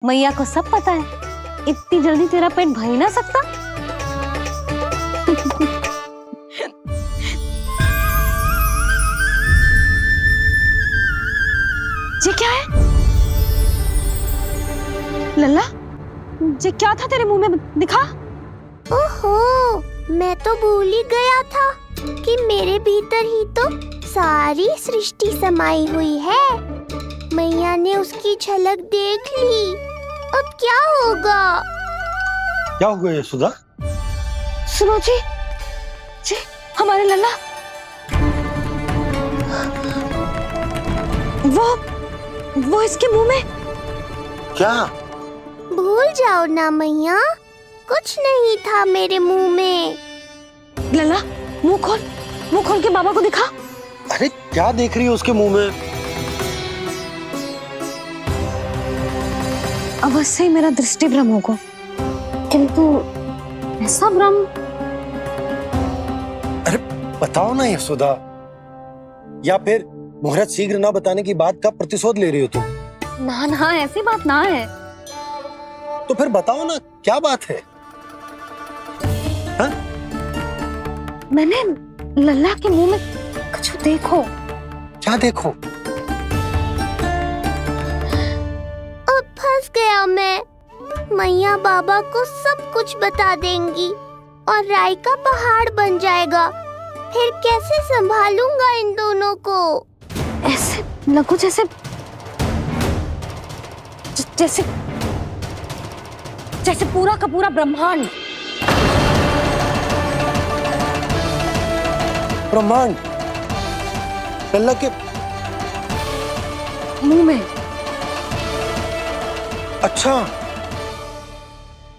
मैया को सब पता है, इतनी जल्दी तेरा पेट भर ही ना सकता। ये क्या है लल्ला? ये क्या था तेरे मुंह में, दिखा। ओहो, मैं तो भूल ही गया था कि मेरे भीतर ही तो सारी सृष्टि समाई हुई है। मैया ने उसकी झलक देख ली, अब क्या होगा? क्या हुआ यशोदा? सुनो जी, हमारे लल्ला वो इसके मुंह में। क्या? भूल जाओ ना मैया, कुछ नहीं था मेरे मुंह में। लल्ला मुंह खोल के बाबा को दिखा। अरे क्या देख रही है उसके मुंह में? अवश्य ही मेरा दृष्टि भ्रम होगा, किंतु ऐसा भ्रम। अरे बताओ ना यशोदा, या फिर मुहूर्त शीघ्र ना बताने की बात का प्रतिशोध ले रही हो तुम? ना ऐसी बात ना है। तो फिर बताओ ना क्या बात है? हा? मैंने लल्ला के मुंह में कुछ देखो। क्या देखो? अब फंस गया मैं। मैया बाबा को सब कुछ बता देंगी और राय का पहाड़ बन जाएगा। फिर कैसे संभालूंगा इन दोनों को? ऐसे लगो जैसे पूरा का पूरा ब्रह्मांड। ब्रह्मांड लल्ला के मुंह में। अच्छा,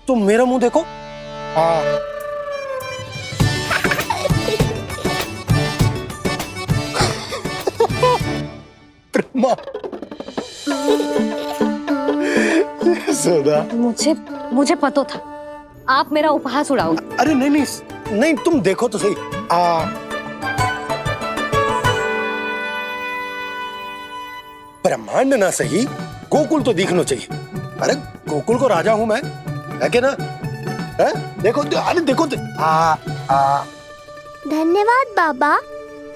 तुम मेरा मुंह देखो। यशोदा, मुझे पता था आप मेरा उपहास उड़ाओगे। अरे नहीं, तुम देखो तो सही। ब्रह्मांड ना सही, गोकुल तो दिखना चाहिए। अरे गोकुल को राजा हूं मैं, है क्या ना? है? देखो, अरे देखो। धन्यवाद बाबा,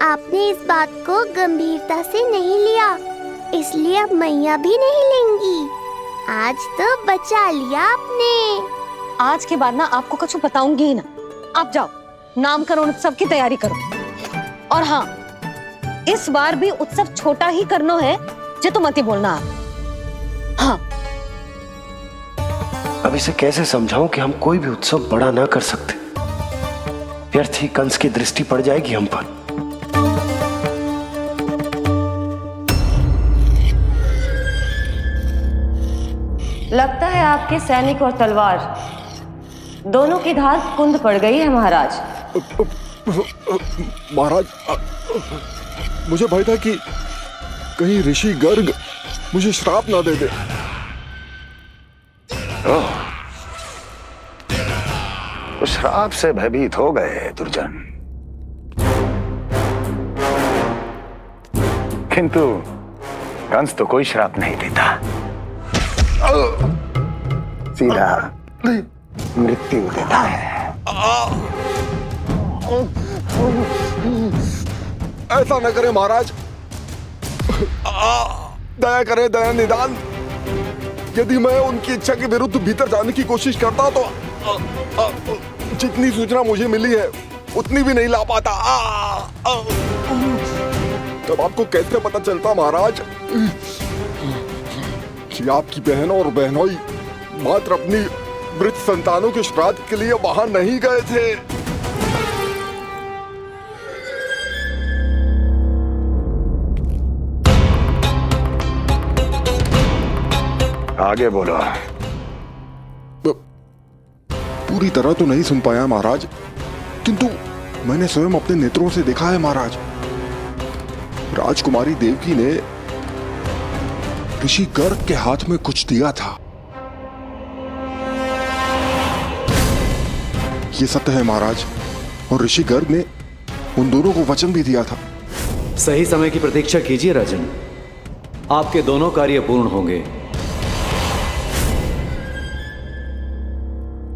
आपने इस बात को गंभीरता से नहीं लिया, इसलिए अब मैया भी नहीं लेंगी। आज तो बचा लिया आपने। आज के बाद ना आपको कुछ बताऊंगी ही ना। आप जाओ, नामकरण उत्सव की तैयारी करो। और हाँ, इस बार भी उत्सव छोटा ही करना है, जे तो मत ही बोलना आप। हाँ। अब इसे कैसे समझाऊं कि हम कोई भी उत्सव बड़ा ना कर सकते? व्यर्थ ही कंस की दृष्टि पड़ जाएगी हम पर। लगता है आपके सैनिक और तलवार दोनों की धार कुंद पड़ गई है महाराज। महाराज, मुझे भय था कि कहीं ऋषि गर्ग मुझे श्राप ना दे दे। तो श्राप से भयभीत हो गए दुर्जन, किंतु कंस तो कोई श्राप नहीं देता, सीधा मृत्यु देता है। ऐसा न करे महाराज, दया करें, दया निदान। यदि मैं उनकी इच्छा के विरुद्ध भीतर जाने की कोशिश करता तो जितनी सूचना मुझे मिली है उतनी भी नहीं ला पाता। तब आपको कैसे पता चलता महाराज कि आपकी बहन और बहनोई मात्र अपनी मृत संतानों के श्राद्ध के लिए वहां नहीं गए थे? आगे बोलो। पूरी तरह तो नहीं सुन पाया महाराज, किंतु मैंने स्वयं अपने नेत्रों से देखा है महाराज। राजकुमारी देवकी ने ऋषि गर्ग के हाथ में कुछ दिया था। ये सत्य है महाराज, और ऋषि गर्ग ने उन दोनों को वचन भी दिया था। सही समय की प्रतीक्षा कीजिए राजन, आपके दोनों कार्य पूर्ण होंगे।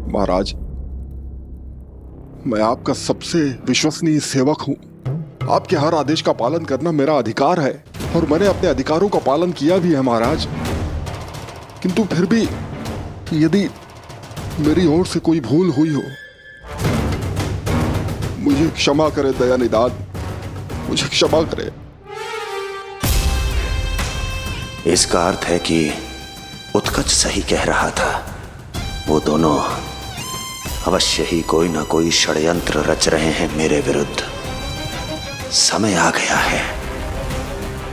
महाराज, मैं आपका सबसे विश्वसनीय सेवक हूं। आपके हर आदेश का पालन करना मेरा अधिकार है और मैंने अपने अधिकारों का पालन किया भी है महाराज। किंतु फिर भी यदि मेरी ओर से कोई भूल हुई हो, मुझे क्षमा करे दया निदान, मुझे क्षमा करे। इसका अर्थ है कि उत्कच सही कह रहा था। वो दोनों अवश्य ही कोई ना कोई षड्यंत्र रच रहे हैं मेरे विरुद्ध। समय आ गया है,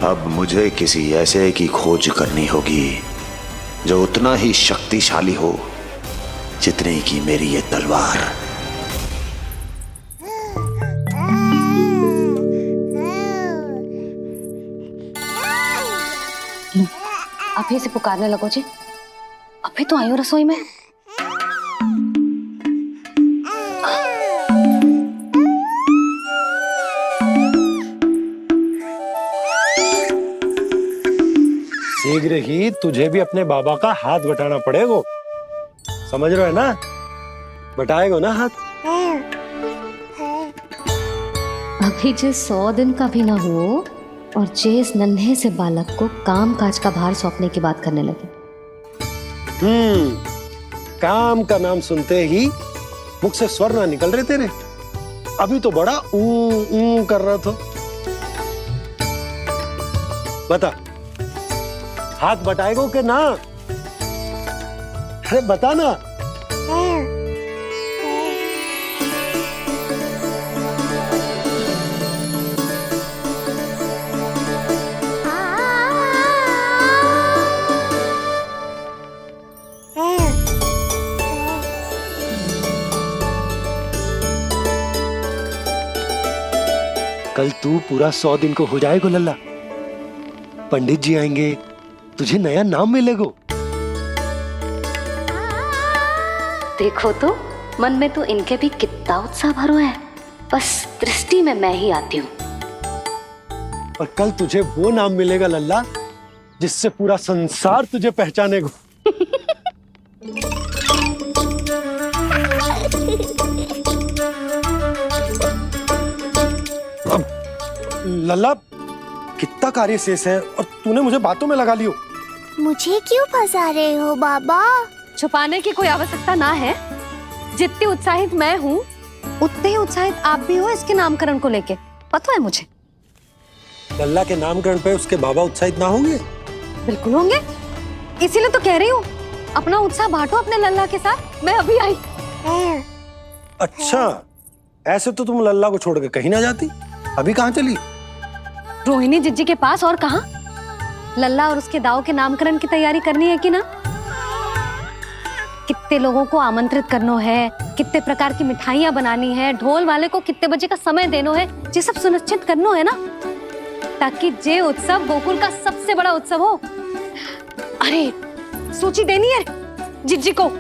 अब मुझे किसी ऐसे की खोज करनी होगी जो उतना ही शक्तिशाली हो जितनी की मेरी ये तलवार। अभी से पुकारने लगो जी, अभी तो आई हो रसोई में। शीघ्र ही तुझे भी अपने बाबा का हाथ बटाना पड़ेगा, समझ रहे हो ना? बटाएगो ना हाथ? अभी जे 100 दिन का भी ना हो और जे इस नन्हे से बालक को काम काज का भार सौंपने की बात करने लगे। काम का नाम सुनते ही मुख से स्वर ना निकल रहे तेरे? अभी तो बड़ा ऊ कर रहा था। बता, हाथ बटाएगो के ना? अरे बता ना। कल तू पूरा 100 दिन को हो जाएगा लल्ला। पंडित जी आएंगे, तुझे नया नाम मिलेगा। देखो तो मन में तो इनके भी कितना उत्साह भरो है, बस दृष्टि में मैं ही आती हूँ। और कल तुझे वो नाम मिलेगा लल्ला जिससे पूरा संसार तुझे पहचानेगा। अब लल्ला, कितना कार्य शेष है और तूने मुझे बातों में लगा लियो। मुझे क्यों फंसा रहे हो बाबा? छुपाने की कोई आवश्यकता ना है। जितनी उत्साहित मैं हूँ उतने ही उत्साहित आप भी हो इसके नामकरण को लेके, पता है मुझे। लल्ला के नामकरण पे उसके बाबा उत्साहित ना होंगे? बिल्कुल होंगे, इसीलिए तो कह रही हूँ अपना उत्साह बांटो अपने लल्ला के साथ। मैं अभी आई। अच्छा, ऐसे तो तुम लल्ला को छोड़ के कहीं ना जाती। अभी कहाँ चली? रोहिणी जिज्जी के पास, और कहाँ? लल्ला और उसके दाव के नामकरण की तैयारी करनी है कि ना? कितने लोगों को आमंत्रित करना है, कितने प्रकार की मिठाइयां बनानी है, ढोल वाले को कितने बजे का समय देना है, ये सब सुनिश्चित करना है ना, ताकि ये उत्सव गोकुल का सबसे बड़ा उत्सव हो। अरे सूची देनी है जिज्जी को।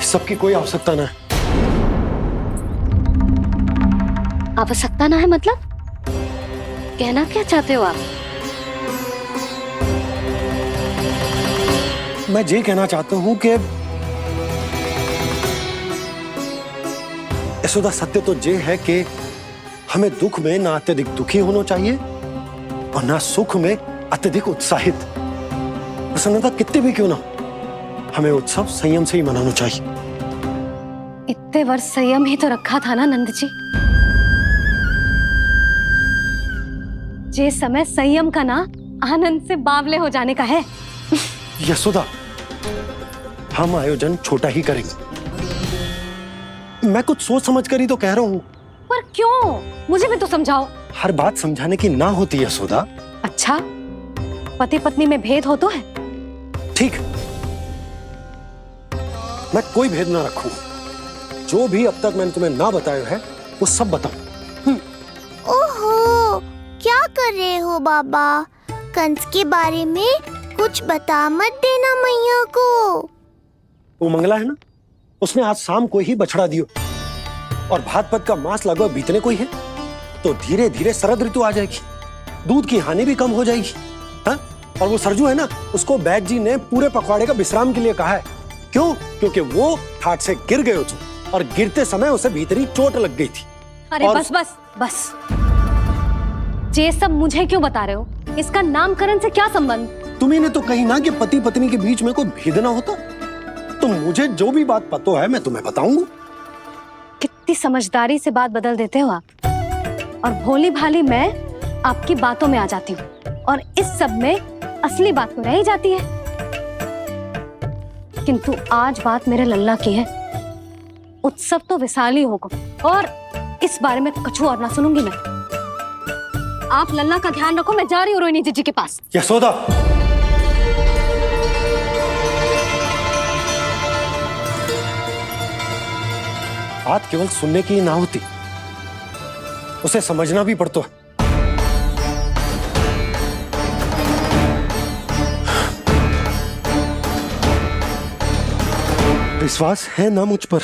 सबकी कोई आवश्यकता ना है। आवश्यकता ना है मतलब? कहना क्या चाहते हो आप? मैं ये कहना चाहता हूं कि यशोदा, सत्य तो ये है कि हमें दुख में ना अत्यधिक दुखी होना चाहिए और ना सुख में अत्यधिक उत्साहित। प्रसन्नता कितने भी क्यों ना, हमें उत्सव संयम से ही मनाना चाहिए। इतने वर्ष संयम ही तो रखा था ना नंद जी। ये समय संयम का ना आनंद से बावले हो जाने का है। यशोदा, हम आयोजन छोटा ही करेंगे। मैं कुछ सोच समझ कर ही तो कह रहा हूं। पर क्यों? मुझे भी तो समझाओ। हर बात समझाने की ना होती है यशोदा। अच्छा, पति पत्नी में भेद हो तो है? ठीक, मैं कोई भेद ना रखूं। जो भी अब तक मैंने तुम्हें ना बताया है वो सब बताऊं। ओहो, क्या कर रहे हो बाबा? कंस के बारे में कुछ बता मत देना मैया को। वो मंगला है ना, उसने आज शाम को ही बछड़ा दियो और भात पत का मांस लगभग बीतने को ही है, तो धीरे धीरे शरद ऋतु आ जाएगी, दूध की हानि भी कम हो जाएगी। हाँ? और वो सरजू है ना, उसको बैद जी ने पूरे पखवाड़े का विश्राम के लिए कहा है। क्यों? क्योंकि वो ठाट से गिर गए थे और गिरते समय उसे भीतरी चोट लग गई थी। अरे और... बस बस बस, ये सब मुझे क्यों बता रहे हो? इसका नामकरण से क्या संबंध? तुम्ही ने तो कही ना कि पति पत्नी के बीच में कोई भेद ना होता। तो मुझे जो भी बात पता है मैं तुम्हें बताऊंगा। कितनी समझदारी से बात बदल देते हो आप, और भोली भाली मैं आपकी बातों में आ जाती हूँ और इस सब में असली बात तो रह ही जाती है। किंतु आज बात मेरे लल्ला की है। उत्सव तो विशाल ही होगा और इस बारे में कछु और ना सुनूंगी मैं। आप लल्ला का ध्यान रखो, मैं जा रही हूँ रोहिणी जीजी के पास। यशोदा, बात केवल सुनने की ना होती, उसे समझना भी पड़ता है। विश्वास है ना मुझ पर?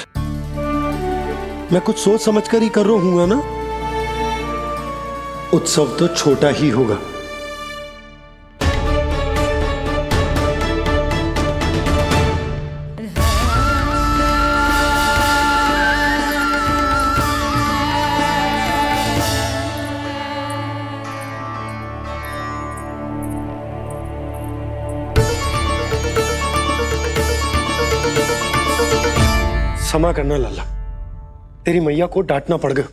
मैं कुछ सोच समझ कर ही कर रहा हूँ ना। उत्सव तो छोटा ही होगा। क्षमा करना लल्ला, तेरी मैया को डांटना पड़ गया।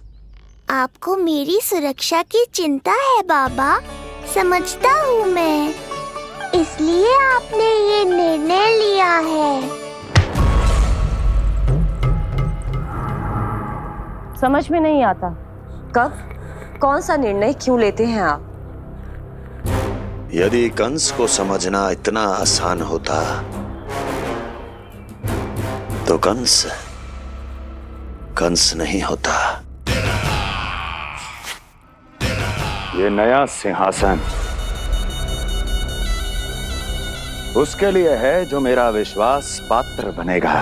आपको मेरी सुरक्षा की चिंता है बाबा, समझता हूँ मैं, इसलिए आपने ये निर्णय लिया है। समझ में नहीं आता, कब कौन सा निर्णय क्यों लेते हैं आप? यदि कंस को समझना इतना आसान होता तो कंस नहीं होता। ये नया सिंहासन उसके लिए है जो मेरा विश्वास पात्र बनेगा।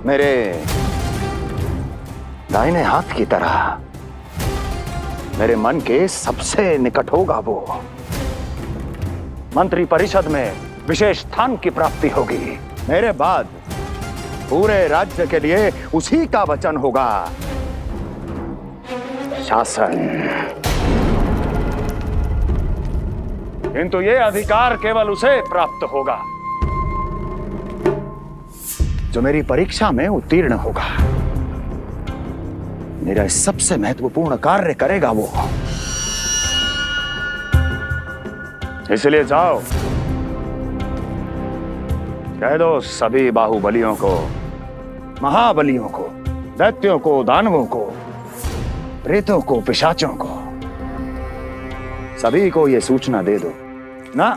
मेरे दाहिने हाथ की तरह मेरे मन के सबसे निकट होगा वो। मंत्री परिषद में विशेष स्थान की प्राप्ति होगी। मेरे बाद पूरे राज्य के लिए उसी का वचन होगा। शासन। किंतु ये अधिकार केवल उसे प्राप्त होगा जो मेरी परीक्षा में उत्तीर्ण होगा। मेरा सबसे महत्वपूर्ण कार्य करेगा वो। इसलिए जाओ, कह दो सभी बाहुबलियों को, महाबलियों को, दैत्यों को, दानवों को, प्रेतों को, पिशाचों को, सभी को यह सूचना दे दो ना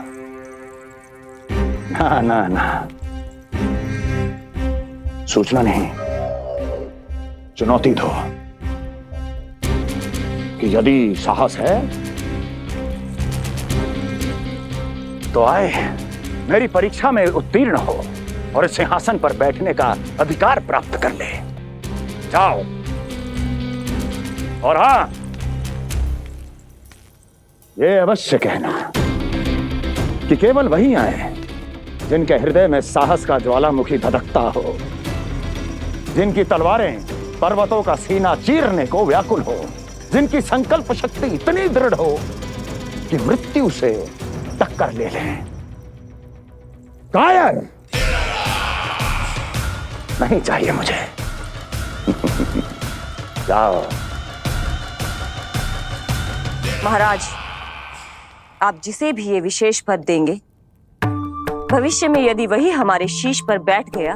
ना ना ना, सूचना नहीं, चुनौती दो कि यदि साहस है तो आए, मेरी परीक्षा में उत्तीर्ण हो और इस सिंहासन पर बैठने का अधिकार प्राप्त कर ले। जाओ। और हां, ये अवश्य कहना कि केवल वही आए जिनके हृदय में साहस का ज्वालामुखी धधकता हो, जिनकी तलवारें पर्वतों का सीना चीरने को व्याकुल हो, जिनकी संकल्प शक्ति इतनी दृढ़ हो कि मृत्यु से टक्कर ले लें। कायर नहीं चाहिए मुझे। जाओ। महाराज, आप जिसे भी ये विशेष पद देंगे, भविष्य में यदि वही हमारे शीश पर बैठ गया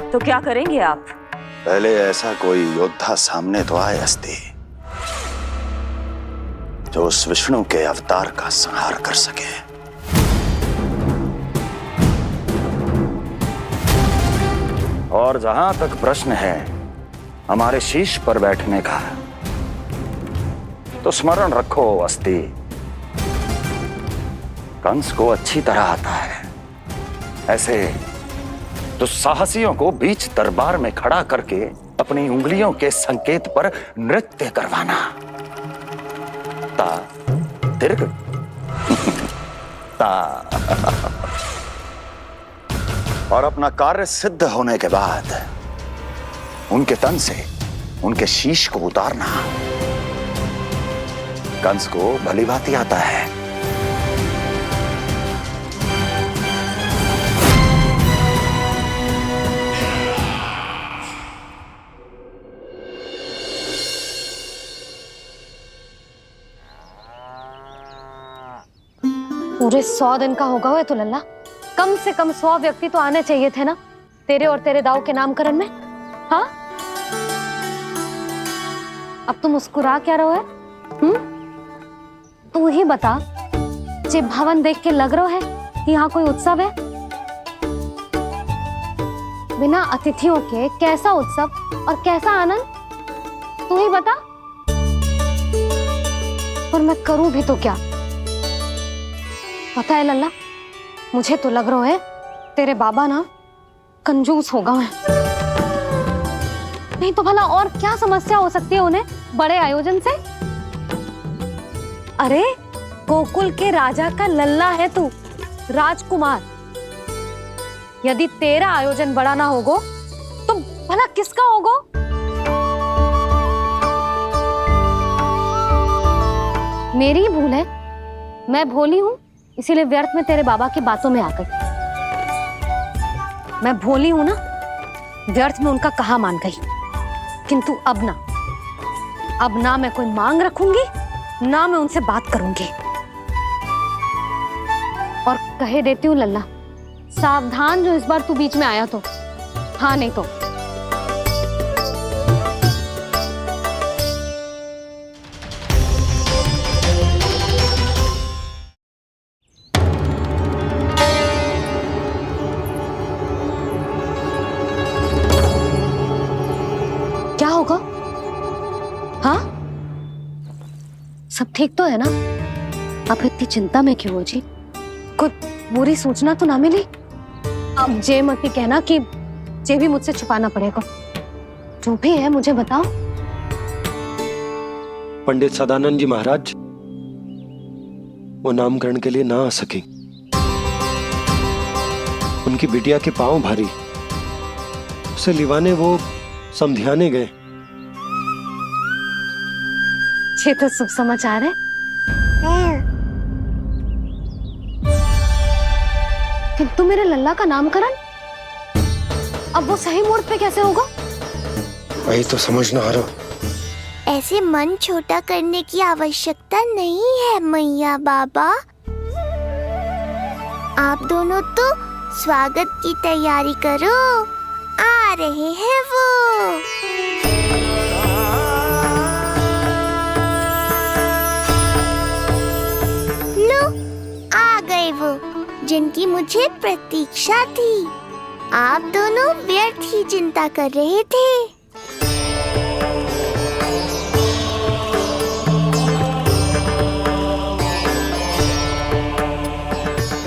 तो क्या करेंगे आप? पहले ऐसा कोई योद्धा सामने तो आए अस्ति, जो उस विष्णु के अवतार का संहार कर सके। और जहां तक प्रश्न है हमारे शीश पर बैठने का, तो स्मरण रखो अस्ति, कंस को अच्छी तरह आता है ऐसे तो साहसियों को बीच दरबार में खड़ा करके अपनी उंगलियों के संकेत पर नृत्य करवाना। ता दीर्घ ता। और अपना कार्य सिद्ध होने के बाद उनके तन से उनके शीश को उतारना कंस को भली भांति आता है। पूरे 100 दिन का होगा हुआ तो लल्ला, कम से कम 100 व्यक्ति तो आने चाहिए थे ना तेरे और तेरे दाऊ के नामकरण में। हाँ, अब तुम मुस्कुरा क्या रहो है? तू ही बता, जे भवन देख के लग रहा है कि यहाँ कोई उत्सव है? बिना अतिथियों के कैसा उत्सव और कैसा आनंद, तू ही बता। पर मैं करूं भी तो क्या? पता है लल्ला, मुझे तो लग रहा है तेरे बाबा ना कंजूस होगा है। नहीं तो भला और क्या समस्या हो सकती है उन्हें बड़े आयोजन से? अरे गोकुल के राजा का लल्ला है तू, राजकुमार। यदि तेरा आयोजन बड़ा ना होगो तो भला किसका होगो? मेरी ही भूल है, मैं भोली हूं, इसीलिए व्यर्थ में तेरे बाबा की बातों में आ गई। मैं भोली हूं ना, व्यर्थ में उनका कहा मान गई। किंतु अब ना मैं कोई मांग रखूंगी, ना मैं उनसे बात करूंगी। और कहे देती हूँ लल्ला, सावधान जो इस बार तू बीच में आया तो। हाँ नहीं तो क्या होगा? हाँ, सब ठीक तो है ना? आप इतनी चिंता में क्यों हो जी? कोई बुरी सूचना तो ना मिली? अब जे मत ही कहना कि जे भी मुझसे छुपाना पड़ेगा। जो भी है मुझे बताओ। पंडित सदानंद जी महाराज वो नामकरण के लिए ना आ सके। उनकी बिटिया के पांव भारी, उसे लिवाने वो समधियाने गए। ये तो शुभ समाचार है। किंतु मेरे लल्ला का नामकरण अब वो सही मुहूर्त पे कैसे होगा? वही तो समझ ना आ रहा। ऐसे मन छोटा करने की आवश्यकता नहीं है मैया बाबा। आप दोनों तो स्वागत की तैयारी करो, आ रहे हैं वो। लो, आ गए वो जिनकी मुझे प्रतीक्षा थी। आप दोनों व्यर्थ ही चिंता कर रहे थे।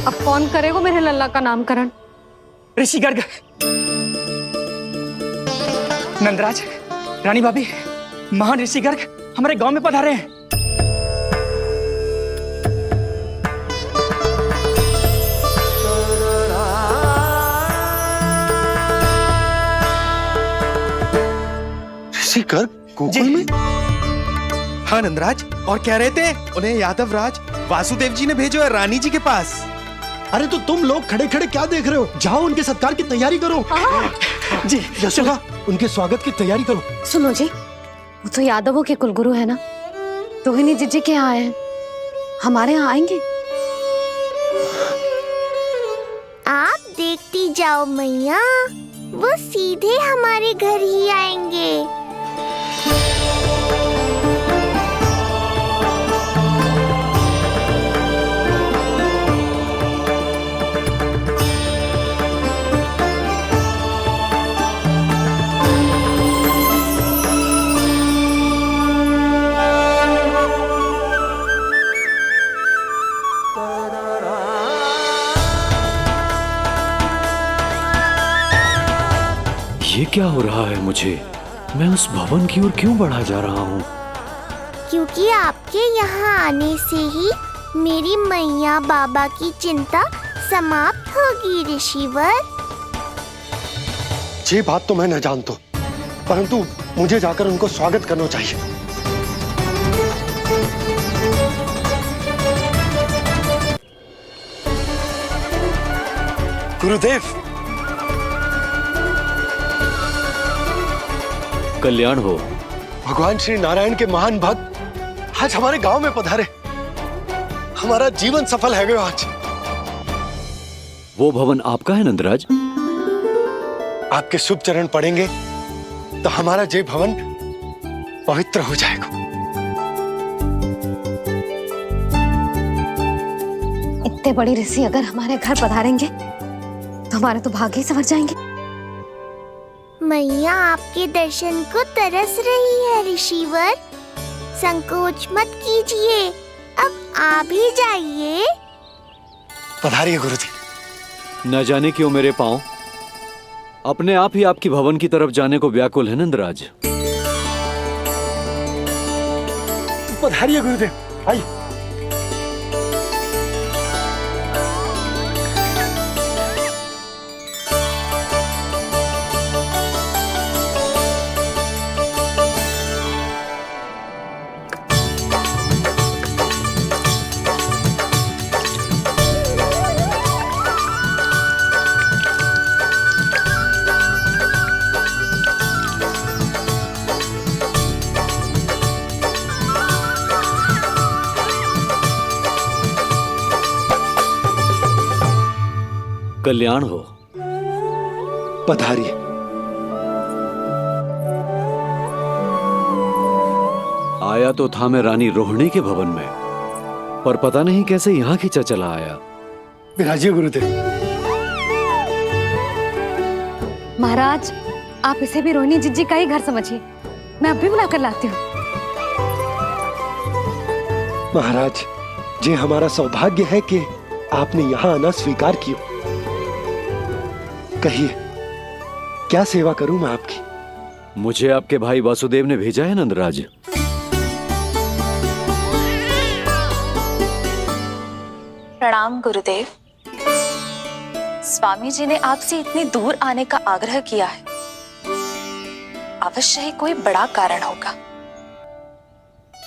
अब कौन करेगा मेरे लल्ला का नामकरण? ऋषि गर्ग, नंदराज, रानी भाभी, महान ऋषि गर्ग हमारे गांव में पधारे हैं। ऋषि गर्ग गोकुल में? हाँ नंदराज, और कह रहे थे उन्हें यादव राज वासुदेव जी ने भेजो है रानी जी के पास। अरे तो तुम लोग खड़े खड़े क्या देख रहे हो? जाओ उनके सत्कार की तैयारी करो। जी यशोदा, उनके स्वागत की तैयारी करो। सुनो जी, वो तो यादवों के कुलगुरु है ना, रोहिणी जीजी के यहाँ आए हैं, हमारे यहाँ आएंगे। आप देखती जाओ मैया, वो सीधे हमारे घर ही आएंगे। ये क्या हो रहा है मुझे? मैं उस भवन की ओर क्यों बढ़ा जा रहा हूँ? क्योंकि आपके यहाँ आने से ही मेरी मैया बाबा की चिंता समाप्त होगी ऋषिवर। ये बात तो मैं न जानता, परंतु मुझे जाकर उनको स्वागत करना चाहिए। गुरुदेव, कल्याण हो। भगवान श्री नारायण के महान भक्त आज हमारे गांव में पधारे। हमारा जीवन सफल है गया आज। वो भवन आपका है नंदराज? आपके शुभ चरण पड़ेंगे तो हमारा जय भवन पवित्र हो जाएगा। इतने बड़े ऋषि अगर हमारे घर पधारेंगे तो हमारे तो भाग्य ही संवर जाएंगे। मैया आपके दर्शन को तरस रही है ऋषिवर। संकोच मत कीजिए, अब आ भी जाइए। पधारिए गुरुजी। न जाने क्यों मेरे पांव अपने आप ही आपकी भवन की तरफ जाने को व्याकुल है नंदराज। पधारिए गुरुदेव, आइए। कल्याण हो। पधारिए। आया तो था मैं रानी रोहिणी के भवन में, पर पता नहीं कैसे यहाँ खींचा चला आया। विराजिए गुरुदेव। महाराज, आप इसे भी रोहिणी जिज्जी का ही घर समझिए। मैं अभी बुला कर लाती हूँ। महाराज, ये हमारा सौभाग्य है कि आपने यहाँ आना स्वीकार किया। कहिए, क्या सेवा करूं मैं आपकी? मुझे आपके भाई वासुदेव ने भेजा है नंदराज। प्रणाम गुरुदेव। स्वामी जी ने आपसे इतनी दूर आने का आग्रह किया है। अवश्य ही कोई बड़ा कारण होगा।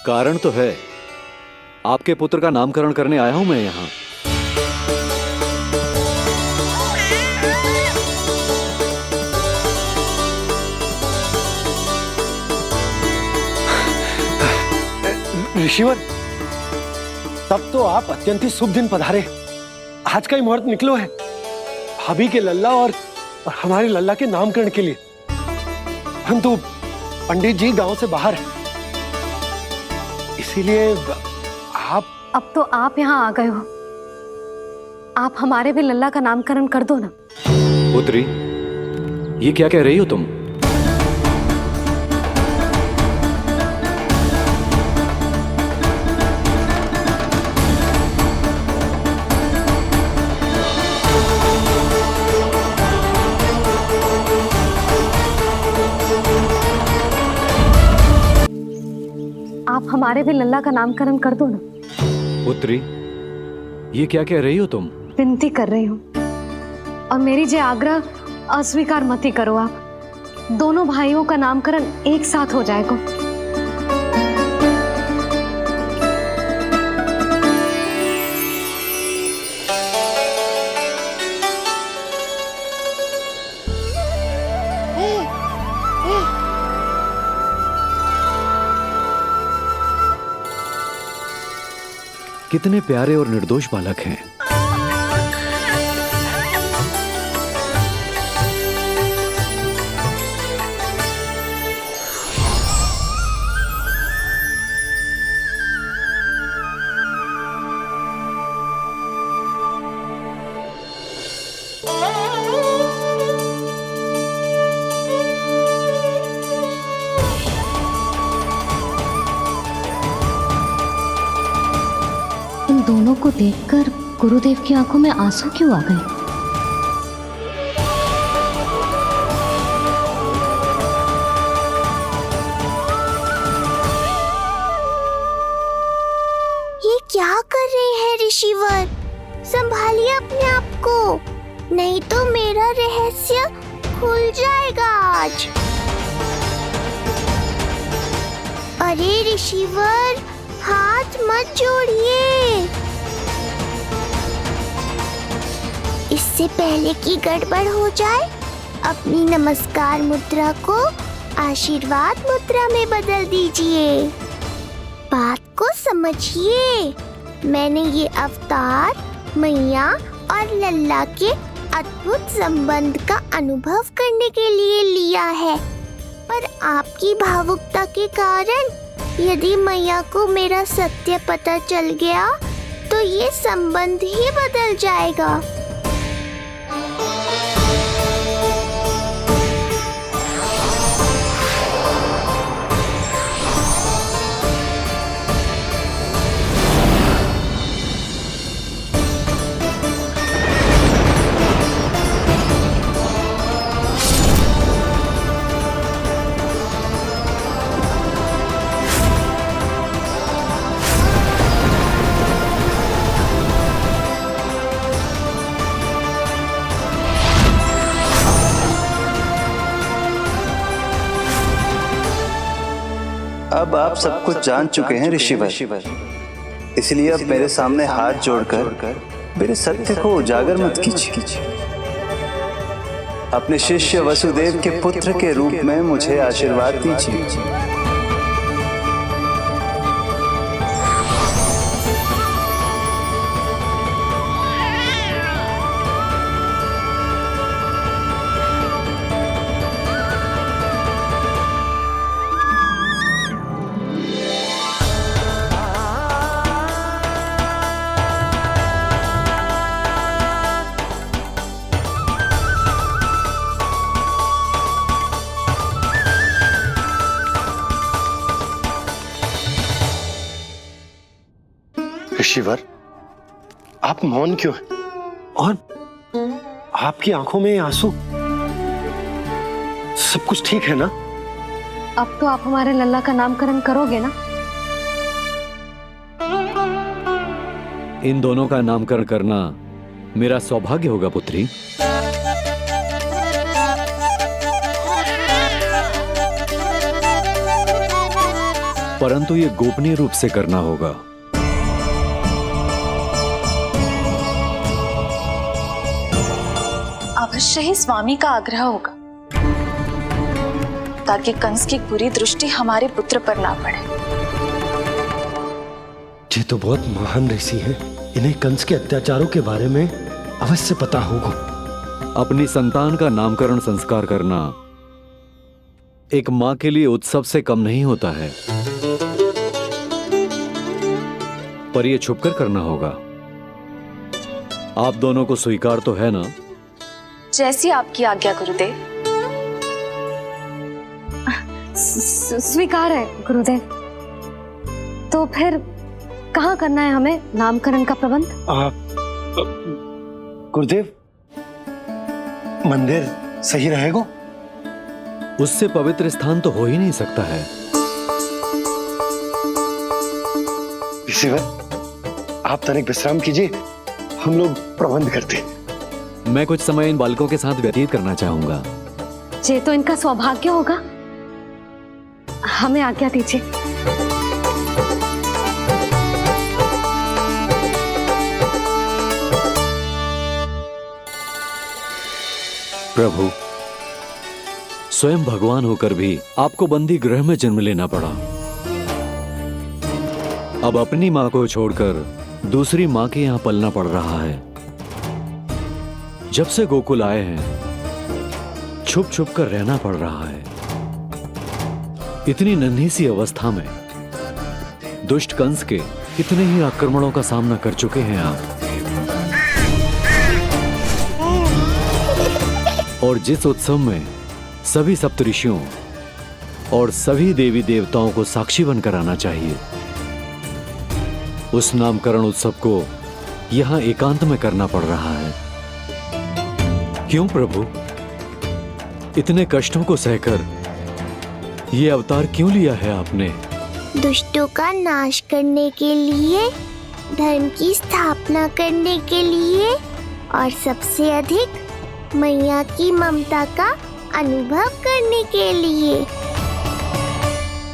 कारण तो है। आपके पुत्र का नामकरण करने आया हूं मैं यहाँ। ऋषिवर, तब तो आप अत्यंत ही शुभ दिन पधारे। आज का ही मुहूर्त निकलो है भाभी के लल्ला और हमारे लल्ला के नामकरण के लिए। परंतु पंडित जी गांव से बाहर है, इसीलिए आप। अब तो आप यहाँ आ गए हो, आप हमारे भी लल्ला का नामकरण कर दो ना। पुत्री, ये क्या कह रही हो तुम? आप हमारे भी लल्ला का नामकरण कर दो ना। पुत्री, ये क्या कह रही हो तुम? विनती कर रही हूँ, और मेरी जे आग्रह अस्वीकार मत ही करो। आप दोनों भाइयों का नामकरण एक साथ हो जाएगा। कितने प्यारे और निर्दोष बालक हैं। इन दोनों को देखकर गुरुदेव की आंखों में आंसू क्यों आ गए? नहीं तो मेरा रहस्य खुल जाएगा आज। अरे ऋषिवर, हाथ मत जोड़िए। इससे पहले कि गड़बड़ हो जाए, अपनी नमस्कार मुद्रा को आशीर्वाद मुद्रा में बदल दीजिए। बात को समझिए। मैंने ये अवतार मैया और लल्ला के अद्भुत संबंध का अनुभव करने के लिए लिया है, पर आपकी भावुकता के कारण यदि मैया को मेरा सत्य पता चल गया तो ये संबंध ही बदल जाएगा। अब आप सब कुछ जान चुके हैं ऋषिवर, इसलिए अब मेरे सामने हाथ जोड़कर मेरे सत्य को उजागर मत कीजिए। अपने शिष्य वसुदेव के पुत्र के रूप में मुझे आशीर्वाद दीजिए। ऋषिवर, आप मौन क्यों हैं? और आपकी आंखों में आंसू, सब कुछ ठीक है ना? अब तो आप हमारे लल्ला का नामकरण करोगे ना? इन दोनों का नामकरण करना मेरा सौभाग्य होगा पुत्री। परंतु ये गोपनीय रूप से करना होगा। अवश्य ही स्वामी का आग्रह होगा, ताकि कंस की बुरी दृष्टि हमारे पुत्र पर ना पड़े। ये तो बहुत महान ऋषि हैं, इन्हें कंस के अत्याचारों के बारे में अवश्य पता होगा। अपनी संतान का नामकरण संस्कार करना एक मां के लिए उत्सव से कम नहीं होता है, पर यह छुपकर करना होगा। आप दोनों को स्वीकार तो है ना? जैसी आपकी आज्ञा गुरुदेव। स्वीकार है गुरुदेव। तो फिर कहाँ करना है हमें नामकरण का प्रबंध? गुरुदेव, मंदिर सही रहेगा? उससे पवित्र स्थान तो हो ही नहीं सकता है। ऋषिवर, आप तनिक विश्राम कीजिए, हम लोग प्रबंध करते हैं। मैं कुछ समय इन बालकों के साथ व्यतीत करना चाहूंगा। ये तो इनका सौभाग्य होगा। हमें आज्ञा दीजिए। प्रभु, स्वयं भगवान होकर भी आपको बंदी गृह में जन्म लेना पड़ा। अब अपनी मां को छोड़कर दूसरी मां के यहां पलना पड़ रहा है। जब से गोकुल आए हैं, छुप छुप कर रहना पड़ रहा है। इतनी नन्ही सी अवस्था में दुष्ट कंस के कितने ही आक्रमणों का सामना कर चुके हैं आप। और जिस उत्सव में सभी सप्तऋषियों और सभी देवी देवताओं को साक्षी बनकर आना चाहिए, उस नामकरण उत्सव को यहां एकांत में करना पड़ रहा है। क्यों प्रभु, इतने कष्टों को सहकर ये अवतार क्यों लिया है आपने? दुष्टों का नाश करने के लिए, धर्म की स्थापना करने के लिए, और सबसे अधिक मैया की ममता का अनुभव करने के लिए।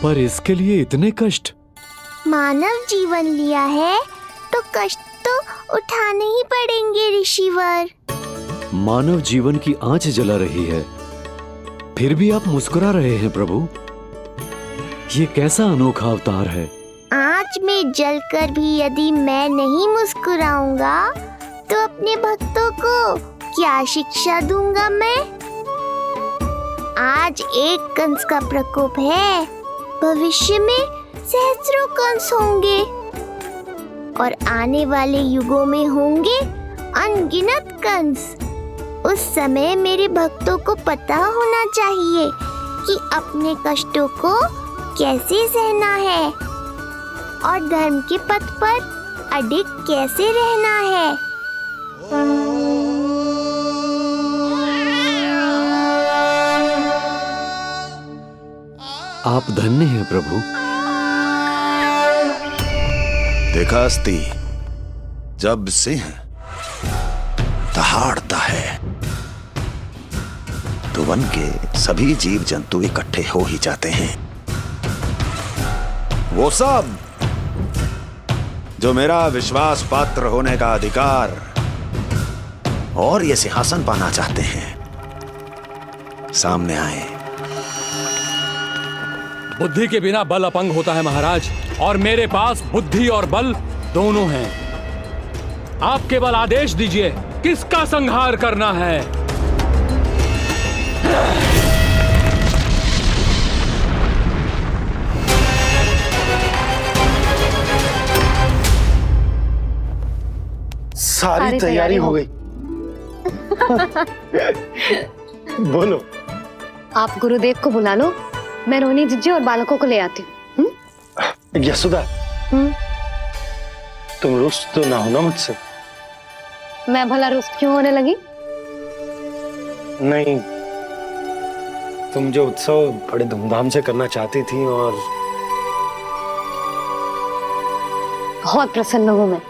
पर इसके लिए इतने कष्ट? मानव जीवन लिया है तो कष्ट तो उठाने ही पड़ेंगे ऋषिवर। मानव जीवन की आंच जला रही है, फिर भी आप मुस्कुरा रहे हैं प्रभु। ये कैसा अनोखा अवतार है। आंच में जलकर भी यदि मैं नहीं मुस्कुराऊंगा तो अपने भक्तों को क्या शिक्षा दूंगा मैं? आज एक कंस का प्रकोप है, भविष्य में सहस्रों कंस होंगे और आने वाले युगों में होंगे अनगिनत कंस। उस समय मेरे भक्तों को पता होना चाहिए कि अपने कष्टों को कैसे सहना है और धर्म के पथ पर अडिग कैसे रहना है। आप धन्य हैं प्रभु। देखा अस्ति, जब सिंह दहाड़ता है तो वन के सभी जीव जंतु इकट्ठे हो ही जाते हैं। वो सब जो मेरा विश्वास पात्र होने का अधिकार और ये सिंहासन पाना चाहते हैं, सामने आए। बुद्धि के बिना बल अपंग होता है महाराज, और मेरे पास बुद्धि और बल दोनों हैं। आप केवल आदेश दीजिए किसका संहार करना है। सारी तैयारी हो गई। बोलो। आप गुरुदेव को बुला लो, मैं रोनी जीजी और बालकों को ले आती हूँ। यशोदा, तुम रुष्ट तो ना हो ना मुझसे? मैं भला रुष्ट क्यों होने लगी? नहीं, तुम जो उत्सव बड़े धूमधाम से करना चाहती थी और बहुत प्रसन्न हूँ मैं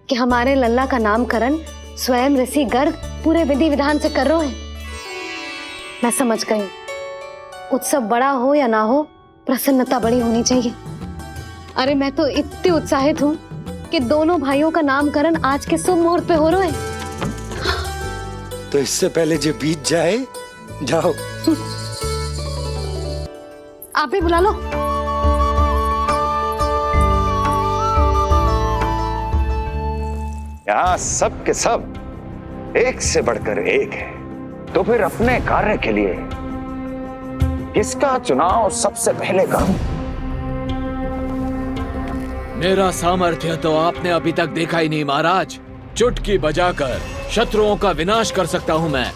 कि हमारे लल्ला का नामकरण स्वयं ऋषि गर्ग पूरे विधि विधान से कर रहे हैं। मैं समझ गई, उत्सव बड़ा हो या ना हो, प्रसन्नता बड़ी होनी चाहिए। अरे मैं तो इतनी उत्साहित हूँ कि दोनों भाइयों का नामकरण आज के शुभ मुहूर्त पे हो रहे हैं। तो इससे पहले जो बीत जाए, जाओ। आप भी बुला लो। यहाँ सब के सब एक से बढ़कर एक है, तो फिर अपने कार्य के लिए किसका चुनाव सबसे पहले करूं? मेरा सामर्थ्य तो आपने अभी तक देखा ही नहीं महाराज। चुटकी बजाकर शत्रुओं का विनाश कर सकता हूं मैं।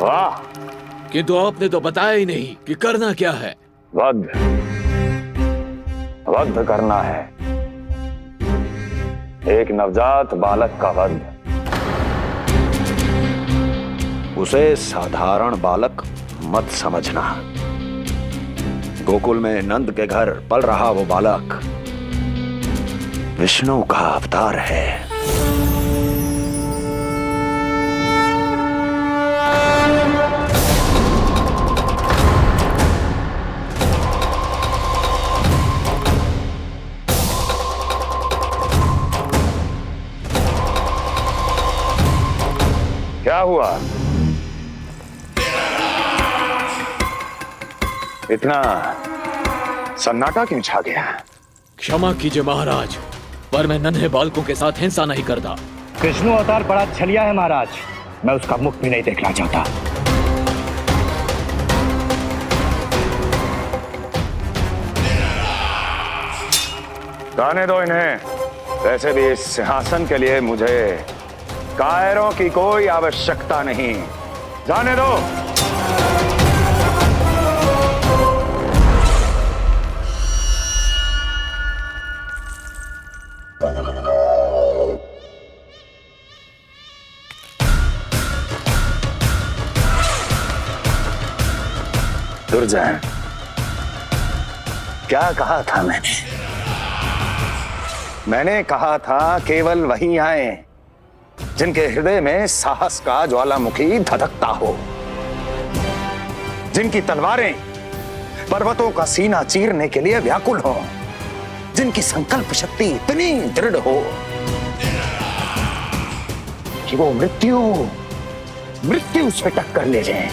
वाह! किंतु आपने तो बताया ही नहीं कि करना क्या है। वध करना है, एक नवजात बालक का वध। उसे साधारण बालक मत समझना। गोकुल में नंद के घर पल रहा वो बालक विष्णु का अवतार है। क्या हुआ? इतना सन्नाटा क्यों छा गया? क्षमा कीजिए महाराज, पर मैं नन्हे बालकों के साथ हिंसा नहीं करता। विष्णु अवतार बड़ा छलिया है महाराज, मैं उसका मुख भी नहीं देखना चाहता। जाने दो इन्हें। वैसे भी इस सिंहासन के लिए मुझे कायरों की कोई आवश्यकता नहीं। जाने दो। दुर्जय, क्या कहा था मैंने कहा था केवल वही आए जिनके हृदय में साहस का ज्वालामुखी धधकता हो, जिनकी तलवारें पर्वतों का सीना चीरने के लिए व्याकुल हो, जिनकी संकल्प शक्ति इतनी दृढ़ हो कि वो मृत्यु से टक्कर ले जाए।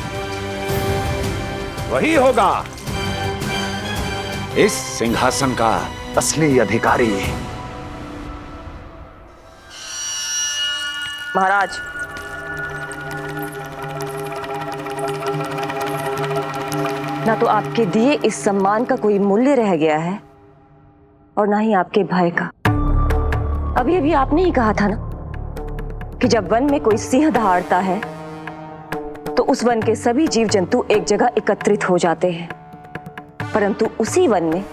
वही होगा इस सिंहासन का असली अधिकारी। महाराज, ना तो आपके दिए इस सम्मान का कोई मूल्य रह गया है और ना ही आपके भय का। अभी आपने ही कहा था ना कि जब वन में कोई सिंह दहाड़ता है तो उस वन के सभी जीव जंतु एक जगह एकत्रित हो जाते हैं, परंतु उसी वन में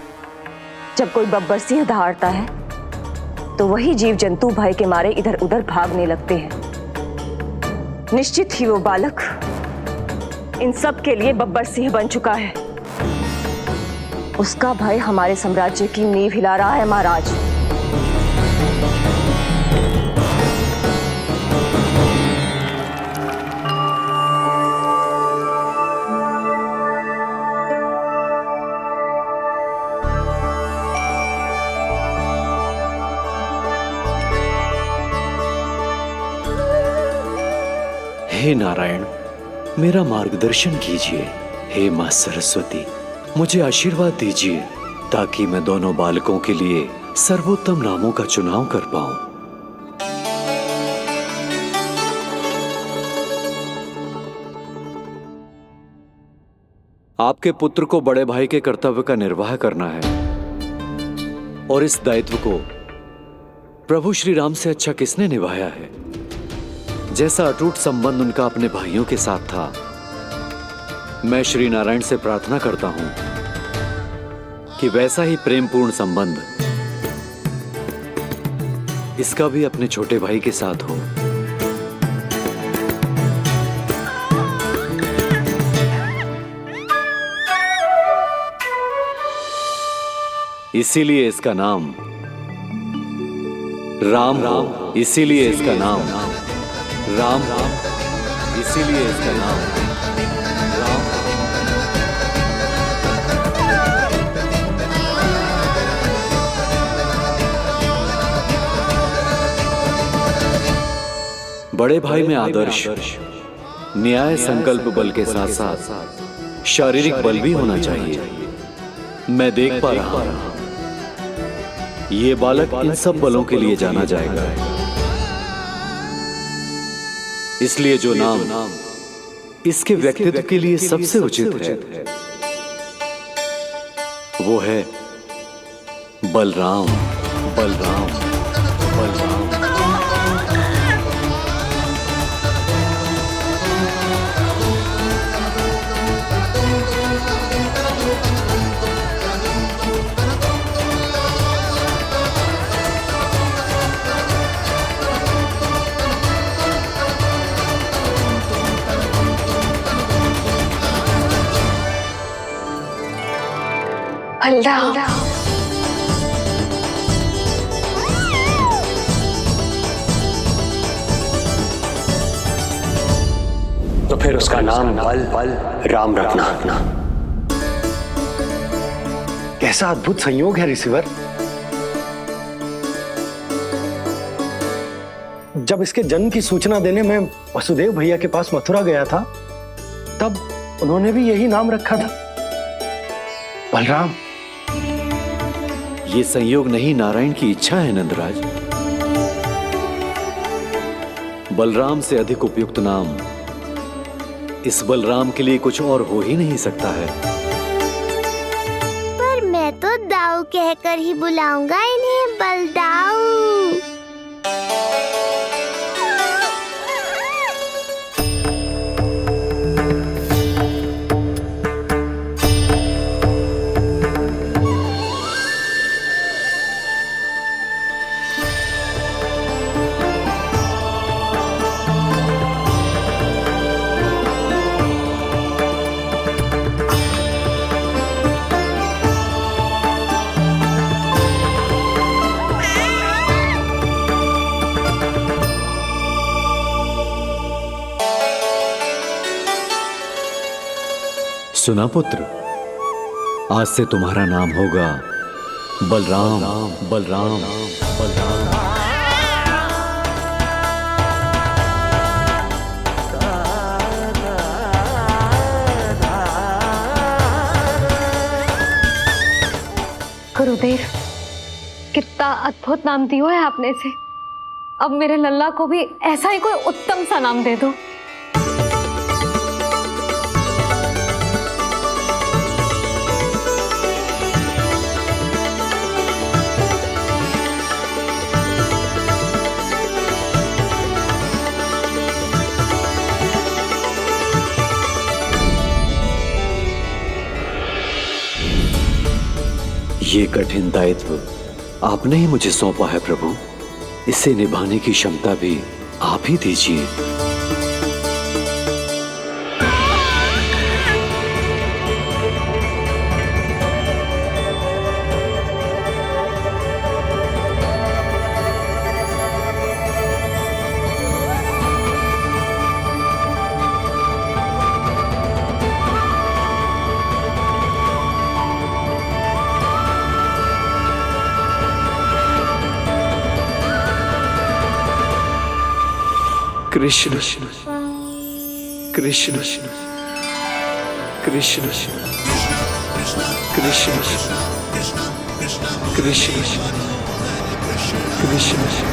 जब कोई बब्बर सिंह दहाड़ता है तो वही जीव जंतु भय के मारे इधर उधर भागने लगते हैं। निश्चित ही वो बालक इन सब के लिए बब्बर सिंह बन चुका है। उसका भय हमारे साम्राज्य की नींव हिला रहा है महाराज। हे नारायण, मेरा मार्गदर्शन कीजिए। हे मां सरस्वती, मुझे आशीर्वाद दीजिए ताकि मैं दोनों बालकों के लिए सर्वोत्तम नामों का चुनाव कर पाऊं। आपके पुत्र को बड़े भाई के कर्तव्य का निर्वाह करना है और इस दायित्व को प्रभु श्री राम से अच्छा किसने निभाया है? जैसा अटूट संबंध उनका अपने भाइयों के साथ था, मैं श्री नारायण से प्रार्थना करता हूं कि वैसा ही प्रेमपूर्ण संबंध इसका भी अपने छोटे भाई के साथ हो। इसीलिए इसका नाम राम हो, इसीलिए इसका नाम राम, इसीलिए इसका नाम राम। बड़े भाई में आदर्श, न्याय, संकल्प बल के साथ साथ शारीरिक बल भी होना चाहिए। मैं देख पा रहा हूं ये बालक इन सब बलों के लिए जाना जाएगा। इसलिए जो नाम इसके व्यक्तित्व के लिए सबसे उचित है वो है बलराम, बलराम, बलराम। तो फिर उसका नाम बल राम रखना। कैसा अद्भुत संयोग है रिसीवर। जब इसके जन्म की सूचना देने मैं वसुदेव भैया के पास मथुरा गया था तब उन्होंने भी यही नाम रखा था, बलराम। ये संयोग नहीं, नारायण की इच्छा है नंदराज। बलराम से अधिक उपयुक्त नाम इस बलराम के लिए कुछ और हो ही नहीं सकता है। पर मैं तो दाऊ कहकर ही बुलाऊंगा इन्हें, बलदाऊ। सुना पुत्र, आज से तुम्हारा नाम होगा बलराम। बलराम बलराम। गुरुदेव, कितना अद्भुत नाम दिया है आपने इसे। अब मेरे लल्ला को भी ऐसा ही कोई उत्तम सा नाम दे दो। ये कठिन दायित्व आपने ही मुझे सौंपा है प्रभु, इसे निभाने की क्षमता भी आप ही दीजिए। कृष्ण कृष्ण कृष्ण कृष्ण कृष्ण कृष्ण कृष्ण कृष्ण।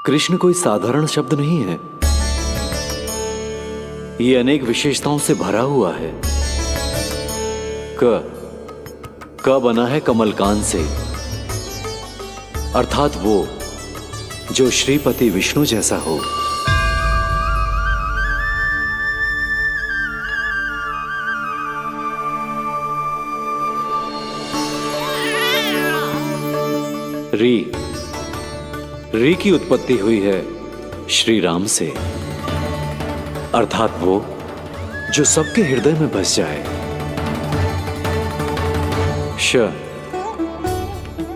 कृष्ण कोई साधारण शब्द नहीं है, ये अनेक विशेषताओं से भरा हुआ है। क बना है कमलकांत से, अर्थात वो जो श्रीपति विष्णु जैसा हो। री की उत्पत्ति हुई है श्री राम से, अर्थात वो जो सबके हृदय में बस जाए। श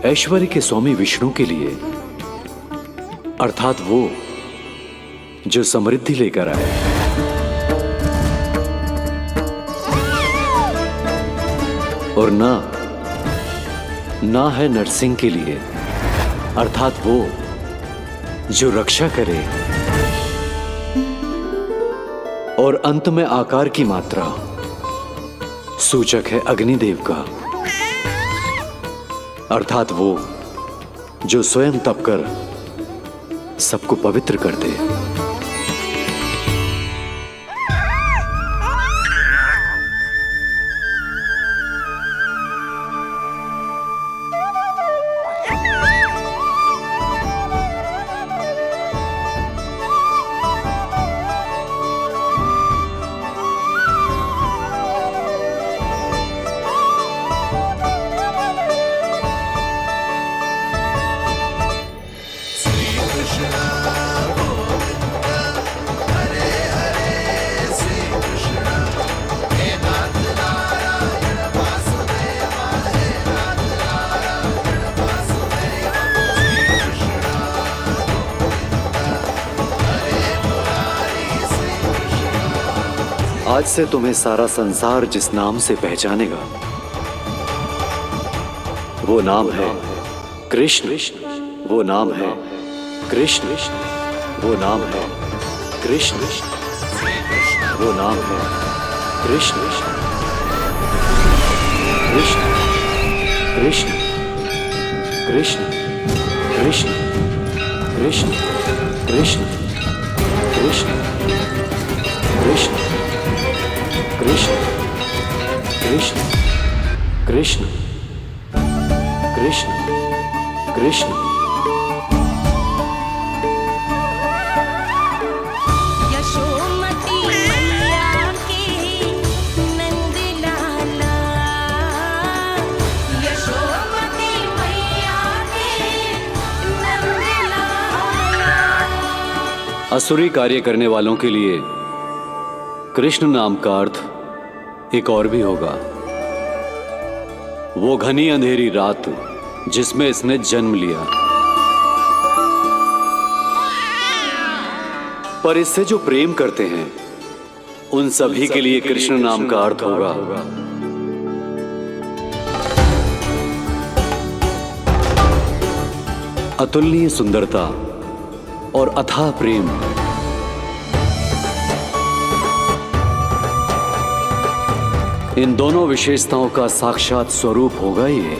ऐश्वर्य के स्वामी विष्णु के लिए, अर्थात वो जो समृद्धि लेकर आए। और ना है नरसिंह के लिए, अर्थात वो जो रक्षा करे। और अंत में आकार की मात्रा सूचक है अग्निदेव का, अर्थात वो जो स्वयं तप कर सबको पवित्र कर दे। आज से तुम्हें सारा संसार जिस नाम से पहचानेगा वो नाम है कृष्ण। वो नाम है कृष्ण। वो नाम है कृष्ण। वो नाम है कृष्ण। कृष्ण कृष्ण कृष्ण कृष्ण कृष्ण कृष्ण कृष्ण कृष्ण कृष्ण कृष्ण कृष्ण कृष्ण कृष्ण। यशोमती मैया की नंद लाला, यशोमती मैया की नंद लाला। असुरी कार्य करने वालों के लिए कृष्ण नाम का अर्थ एक और भी होगा। वो घनी अंधेरी रात जिसमें इसने जन्म लिया, पर इससे जो प्रेम करते हैं उन सभी के लिए कृष्ण नाम का अर्थ होगा अतुलनीय सुंदरता और अथाह प्रेम। इन दोनों विशेषताओं का साक्षात स्वरूप होगा ये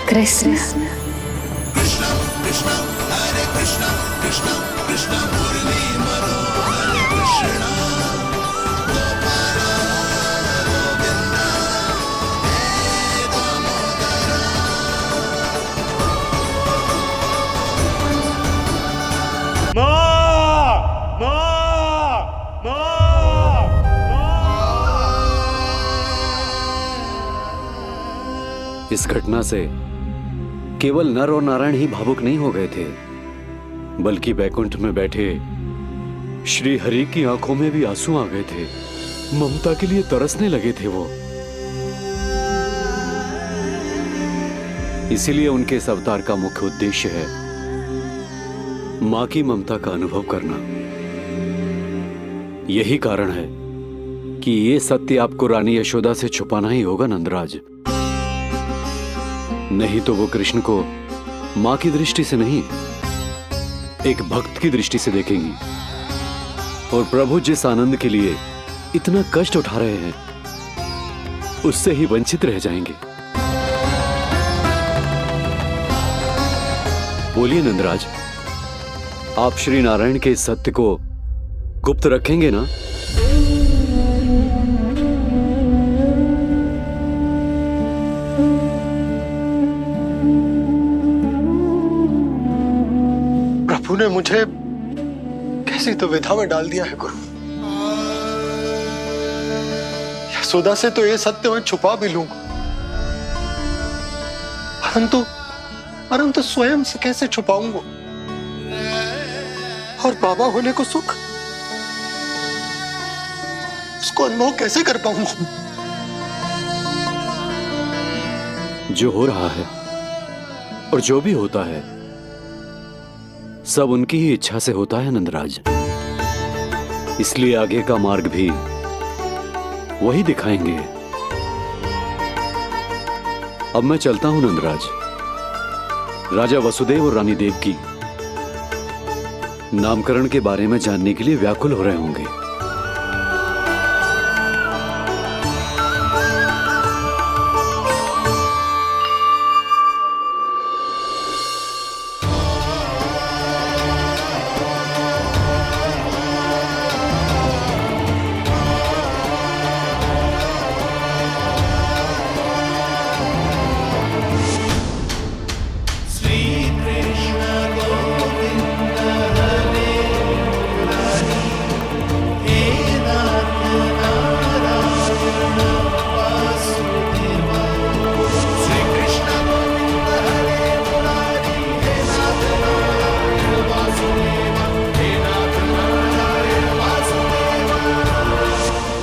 कृष्ण। इस घटना से केवल नर और नारायण ही भावुक नहीं हो गए थे, बल्कि बैकुंठ में बैठे श्री हरि की आंखों में भी आंसू आ गए थे। ममता के लिए तरसने लगे थे वो। इसीलिए उनके इस अवतार का मुख्य उद्देश्य है मां की ममता का अनुभव करना। यही कारण है कि ये सत्य आपको रानी यशोदा से छुपाना ही होगा नंदराज। नहीं तो वो कृष्ण को मां की दृष्टि से नहीं, एक भक्त की दृष्टि से देखेंगी, और प्रभु जिस आनंद के लिए इतना कष्ट उठा रहे हैं उससे ही वंचित रह जाएंगे। बोलिए नंदराज, आप श्री नारायण के इस सत्य को गुप्त रखेंगे ना? प्रभु ने मुझे कैसी दुविधा में डाल दिया है गुरु। यशोदा से तो ये सत्य मैं छुपा भी लूंगा, परंतु स्वयं से कैसे छुपाऊंगा? और बाबा होने को सुख, उसको अनुभव कैसे कर पाऊंगा? जो हो रहा है और जो भी होता है सब उनकी ही इच्छा से होता है नंदराज। इसलिए आगे का मार्ग भी वही दिखाएंगे। अब मैं चलता हूं नंदराज। राजा वसुदेव और रानी देवकी नामकरण के बारे में जानने के लिए व्याकुल हो रहे होंगे।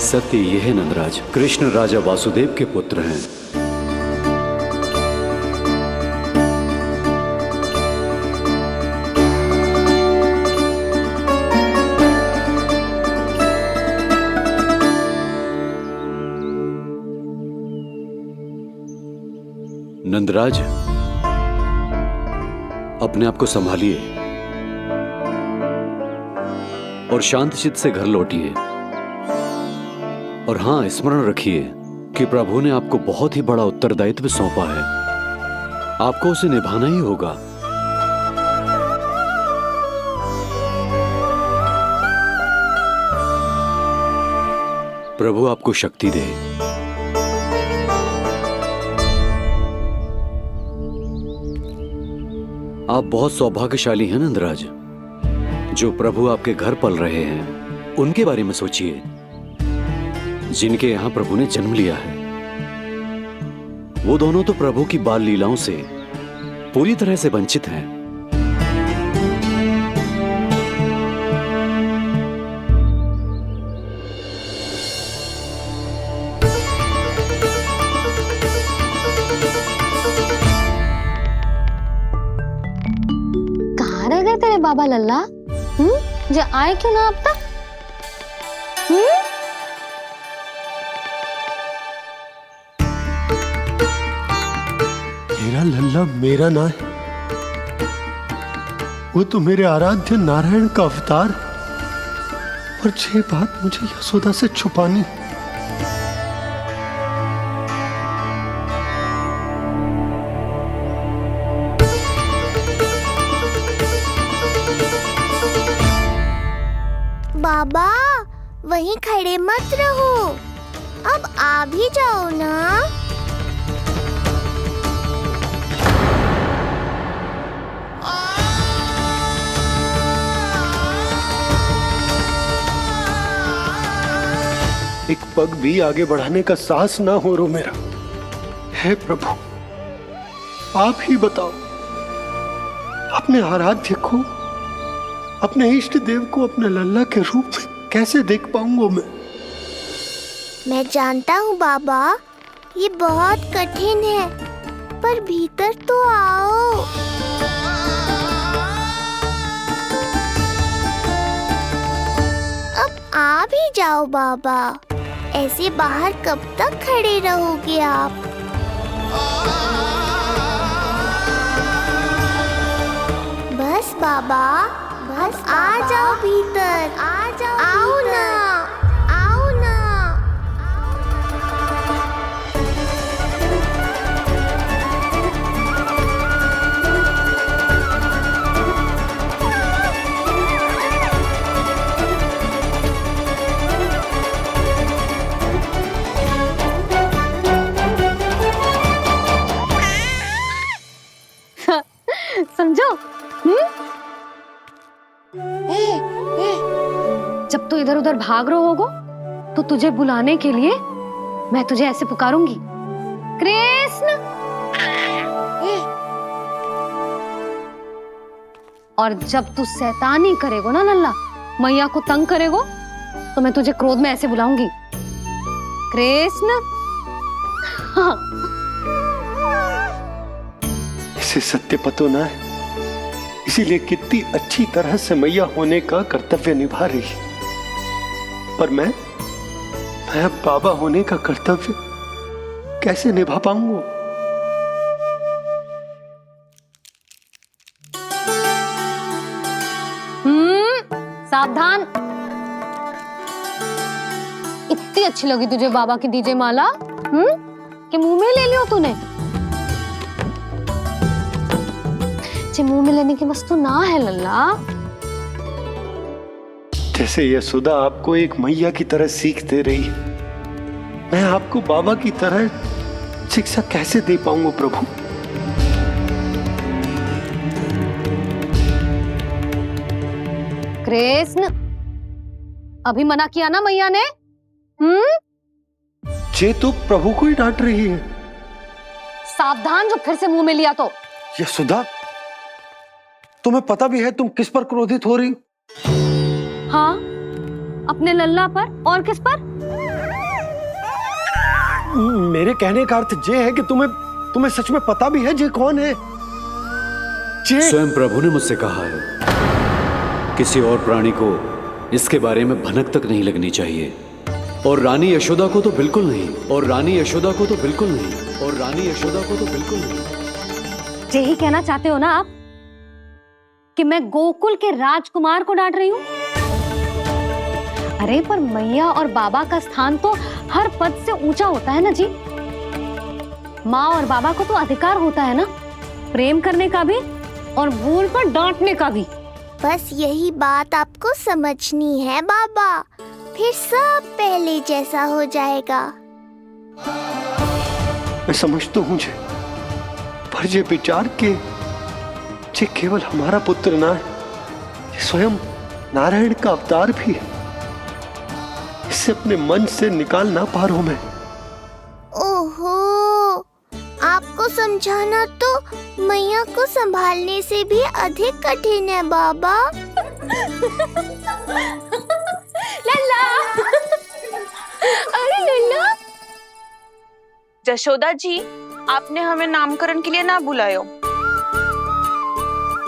सत्य यह है नंदराज, कृष्ण राजा वासुदेव के पुत्र हैं। नंदराज, अपने आप को संभालिए और शांत चित्त से घर लौटिए। और हां, स्मरण रखिए कि प्रभु ने आपको बहुत ही बड़ा उत्तरदायित्व सौंपा है, आपको उसे निभाना ही होगा। प्रभु आपको शक्ति दे। आप बहुत सौभाग्यशाली हैं नंदराज, जो प्रभु आपके घर पल रहे हैं। उनके बारे में सोचिए जिनके यहां प्रभु ने जन्म लिया है। वो दोनों तो प्रभु की बाल लीलाओं से पूरी तरह से वंचित हैं। कहाँ रह गए तेरे बाबा लल्ला? जो आए क्यों ना अब तक? मेरा लल्ला मेरा ना है, वो तो मेरे आराध्य नारायण का अवतार, और ये बात मुझे यशोदा से छुपानी। बाबा वहीं खड़े मत रहो, अब आ भी जाओ ना। एक पग भी आगे बढ़ाने का साहस ना हो रो मेरा। हे प्रभु, आप ही बताओ, अपने आराध्य को, अपने इष्ट देव को अपने लल्ला के रूप में कैसे देख पाऊंगा मैं जानता हूँ बाबा, ये बहुत कठिन है, पर भीतर तो आओ। अब आ भी जाओ बाबा, ऐसे बाहर कब तक खड़े रहोगे आप? बस बाबा, बस आ जाओ भीतर, आ जाओ, आओ ना, आओ ना। समझो? जब तू इधर उधर भाग रहा होगा तो तुझे बुलाने के लिए मैं तुझे ऐसे पुकारूंगी, कृष्ण। और जब तू शैतानी करेगो ना लल्ला, मैया को तंग करेगो, तो मैं तुझे क्रोध में ऐसे बुलाऊंगी, कृष्ण। हाँ। इसे सत्य पतो ना है, इसीलिए कितनी अच्छी तरह से मैया होने का कर्तव्य निभा रही है, पर मैं अब बाबा होने का कर्तव्य कैसे निभा पाऊंगा? सावधान। इतनी अच्छी लगी तुझे बाबा की दीजे माला, कि मुंह में ले लियो तूने? मुंह में लेने की वस्तु ना है लल्ला। जैसे यशोदा आपको एक मैया की तरह सीख दे रही है, मैं आपको बाबा की तरह शिक्षा कैसे दे पाऊंगा प्रभु? कृष्ण, अभी मना किया ना मैया ने? ये तो प्रभु को ही डांट रही है। सावधान, जो फिर से मुंह में लिया तो। यशोदा, तुम्हें पता भी है तुम किस पर क्रोधित हो रही? हाँ, अपने लल्ला पर। और किस पर? मेरे कहने का अर्थ ये है कि तुम्हें सच में पता भी है जे कौन है? स्वयं प्रभु ने मुझसे कहा है किसी और प्राणी को इसके बारे में भनक तक नहीं लगनी चाहिए, और रानी यशोदा को तो बिल्कुल नहीं, और रानी यशोदा को तो बिल्कुल नहीं, और रानी यशोदा को तो बिल्कुल नहीं। यही कहना चाहते हो ना आप कि मैं गोकुल के राजकुमार को डांट रही हूँ? अरे पर मैया और बाबा का स्थान तो हर पद से ऊंचा होता है ना जी। माँ और बाबा को तो अधिकार होता है ना प्रेम करने का भी और भूल पर डांटने का भी। बस यही बात आपको समझनी है बाबा, फिर सब पहले जैसा हो जाएगा। मैं समझता हूँ जे, पर ये विचार के जे केवल हमारा पुत्र ना है, ये स्वयं नारायण का अवतार भी है। इसे अपने मन से निकाल ना पा रहा हूं मैं। ओहो, आपको समझाना तो मैया को संभालने से भी अधिक कठिन है बाबा। लल्ला, अरे लल्ला। जशोदा जी, आपने हमें नामकरण के लिए ना बुलायो।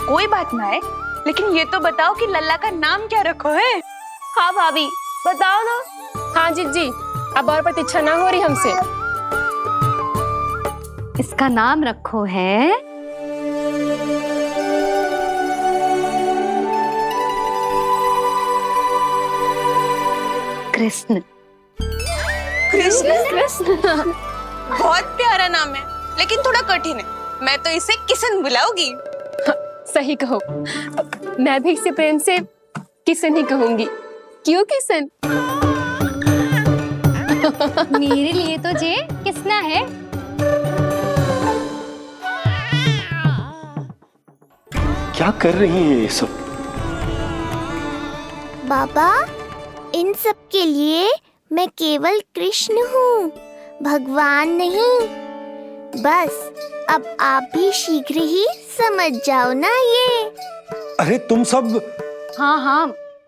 कोई बात ना है, लेकिन ये तो बताओ कि लल्ला का नाम क्या रखो है? हाँ भाभी, बताओ ना। हाँ जीजी, अब और प्रतीक्षा ना हो रही हमसे। इसका नाम रखो है कृष्ण। कृष्ण? कृष्ण बहुत प्यारा नाम है, लेकिन थोड़ा कठिन है। मैं तो इसे किशन बुलाऊंगी। सही कहो, मैं भी इसे प्रेम से किशन ही कहूंगी। क्यों किशन? मेरे लिए तो जे किसना है। क्या कर रही हैं ये सब? बाबा, इन सब के लिए मैं केवल कृष्ण हूँ, भगवान नहीं। बस अब आप भी शीघ्र ही समझ जाओ ना ये। अरे तुम सब। हाँ हाँ,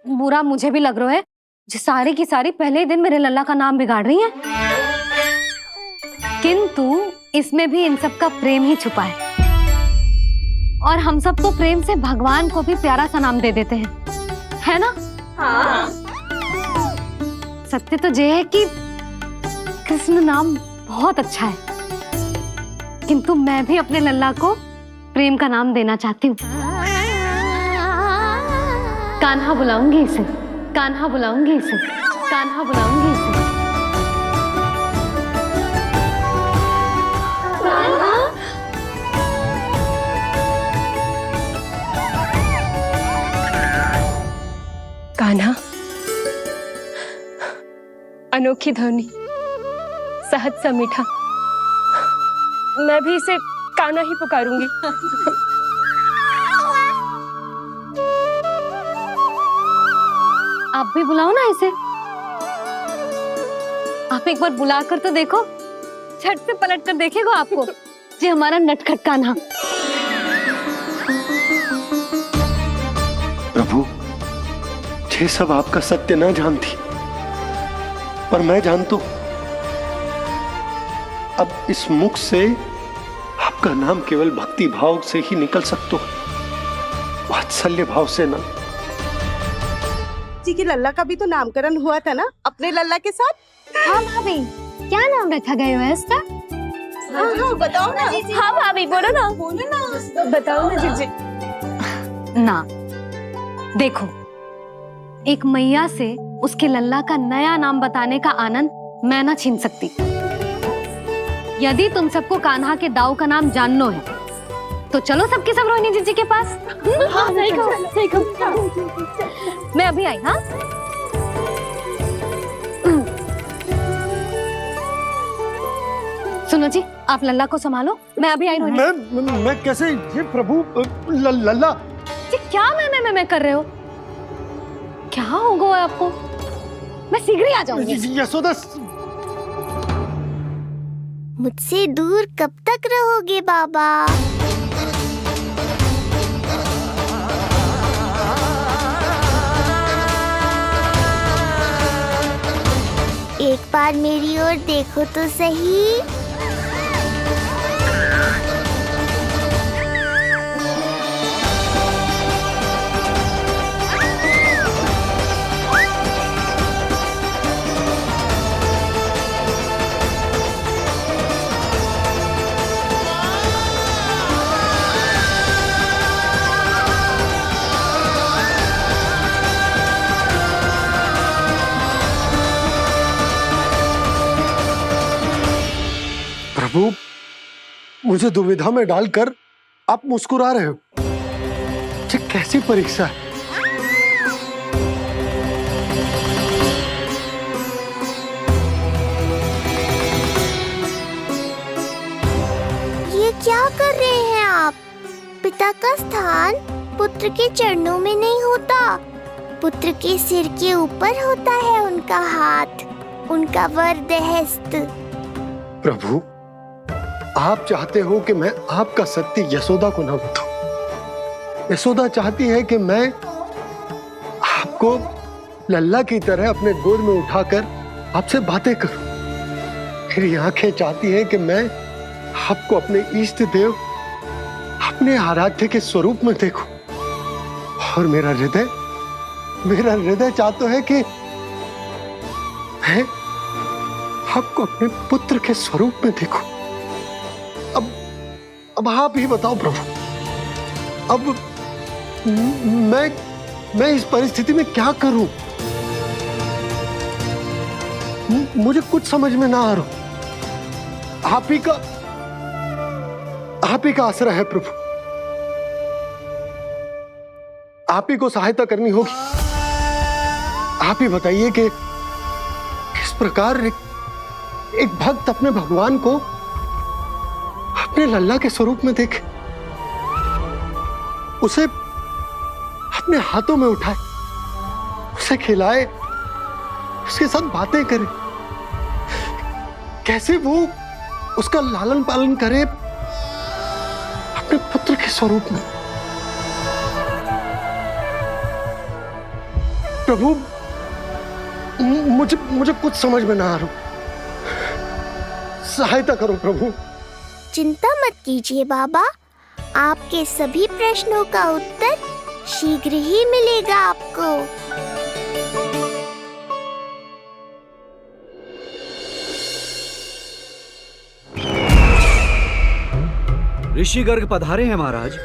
बुरा मुझे भी लग रहा है जो सारी की सारी पहले ही दिन मेरे लल्ला का नाम बिगाड़ रही हैं। किंतु इसमें भी इन सब का प्रेम ही छुपा है और हम सब तो प्रेम से भगवान को भी प्यारा सा नाम दे देते हैं, है ना? हाँ। सत्य तो ये है कि कृष्ण नाम बहुत अच्छा है, किंतु मैं भी अपने लल्ला को प्रेम का नाम देना चाहती हूँ। कान्हा बुलाऊंगी इसे, कान्हा बुलाऊंगी इसे, कान्हा बुलाऊंगी इसे। कान्हा, अनोखी ध्वनि, सहज सा मीठा। मैं भी इसे कान्हा ही पुकारूंगी। आप भी बुलाओ ना इसे। आप एक बार बुलाकर तो देखो, झट से पलट कर देखेगा आपको जी हमारा नटखट कान्हा। प्रभु, ये सब आपका सत्य ना जानती, पर मैं जानता हूं। अब इस मुख से आपका नाम केवल भक्ति भाव से ही निकल सकता है, वात्सल्य भाव से ना। जी की लल्ला का भी तो नामकरण हुआ था ना अपने लल्ला के साथ। हाँ भाभी, क्या नाम रखा गया है इसका? हाँ, बताओ ना। हाँ भाभी, बोलो ना। बोलो ना। बताओ ना जीजी। ना, देखो, एक मैया से उसके लल्ला का नया नाम बताने का आनंद मैं ना छीन सकती। यदि तुम सबको कान्हा के दाऊ का नाम जानना है तो चलो सबके सब रोहिणी जीजी के पास। हाँ, सही कहो, सही कहो। मैं अभी आई। हाँ, सुनो जी, आप लल्ला को संभालो, मैं अभी आई। रोहिणी, मैं कैसे? ये प्रभु, लल्ला जी क्या मैं कर रहे हो? क्या हो गया आपको? मैं शीघ्र ही आ जाऊंगी। यशोदा, मुझसे दूर कब तक रहोगे बाबा? एक बार मेरी ओर देखो तो सही। प्रभु, मुझे दुविधा में डालकर आप मुस्कुरा रहे हो। ये कैसी परीक्षा है? ये क्या कर रहे हैं आप? पिता का स्थान पुत्र के चरणों में नहीं होता, पुत्र के सिर के ऊपर होता है उनका हाथ, उनका वरदहस्त। प्रभु, आप चाहते हो कि मैं आपका सत्य यशोदा को न बताऊं। यशोदा चाहती है कि मैं आपको लल्ला की तरह अपने गोद में उठाकर आपसे बातें करूं। मेरी आंखें चाहती हैं कि मैं आपको अपने इष्ट देव, अपने आराध्य के स्वरूप में देखूं। और मेरा हृदय चाहता है कि मैं आपको अपने पुत्र के स्वरूप में देखूं। अब आप ही बताओ प्रभु, अब मैं इस परिस्थिति में क्या करूं? मुझे कुछ समझ में ना आ रहा। आप ही का आश्रय है प्रभु। आप ही को सहायता करनी होगी। आप ही बताइए कि किस प्रकार एक भक्त अपने भगवान को अपने लल्ला के स्वरूप में देखे, उसे अपने हाथों में उठाए, उसे खिलाए, उसके साथ बातें करे, कैसे वो उसका लालन पालन करे अपने पुत्र के स्वरूप में। प्रभु, मुझे कुछ समझ में ना आ रहा। सहायता करो प्रभु। चिंता मत कीजिए बाबा, आपके सभी प्रश्नों का उत्तर शीघ्र ही मिलेगा आपको। ऋषि गर्ग पधारे हैं महाराज।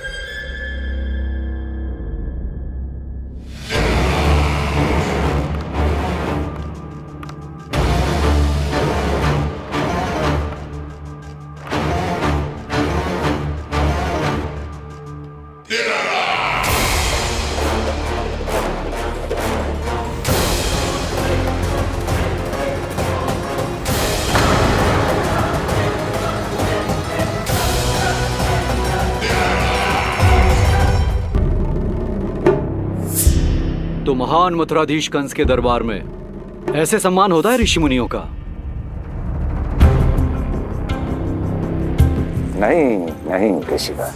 तो महान मथुराधीश कंस के दरबार में ऐसे सम्मान होता है ऋषि मुनियों का? नहीं ऋषिवर,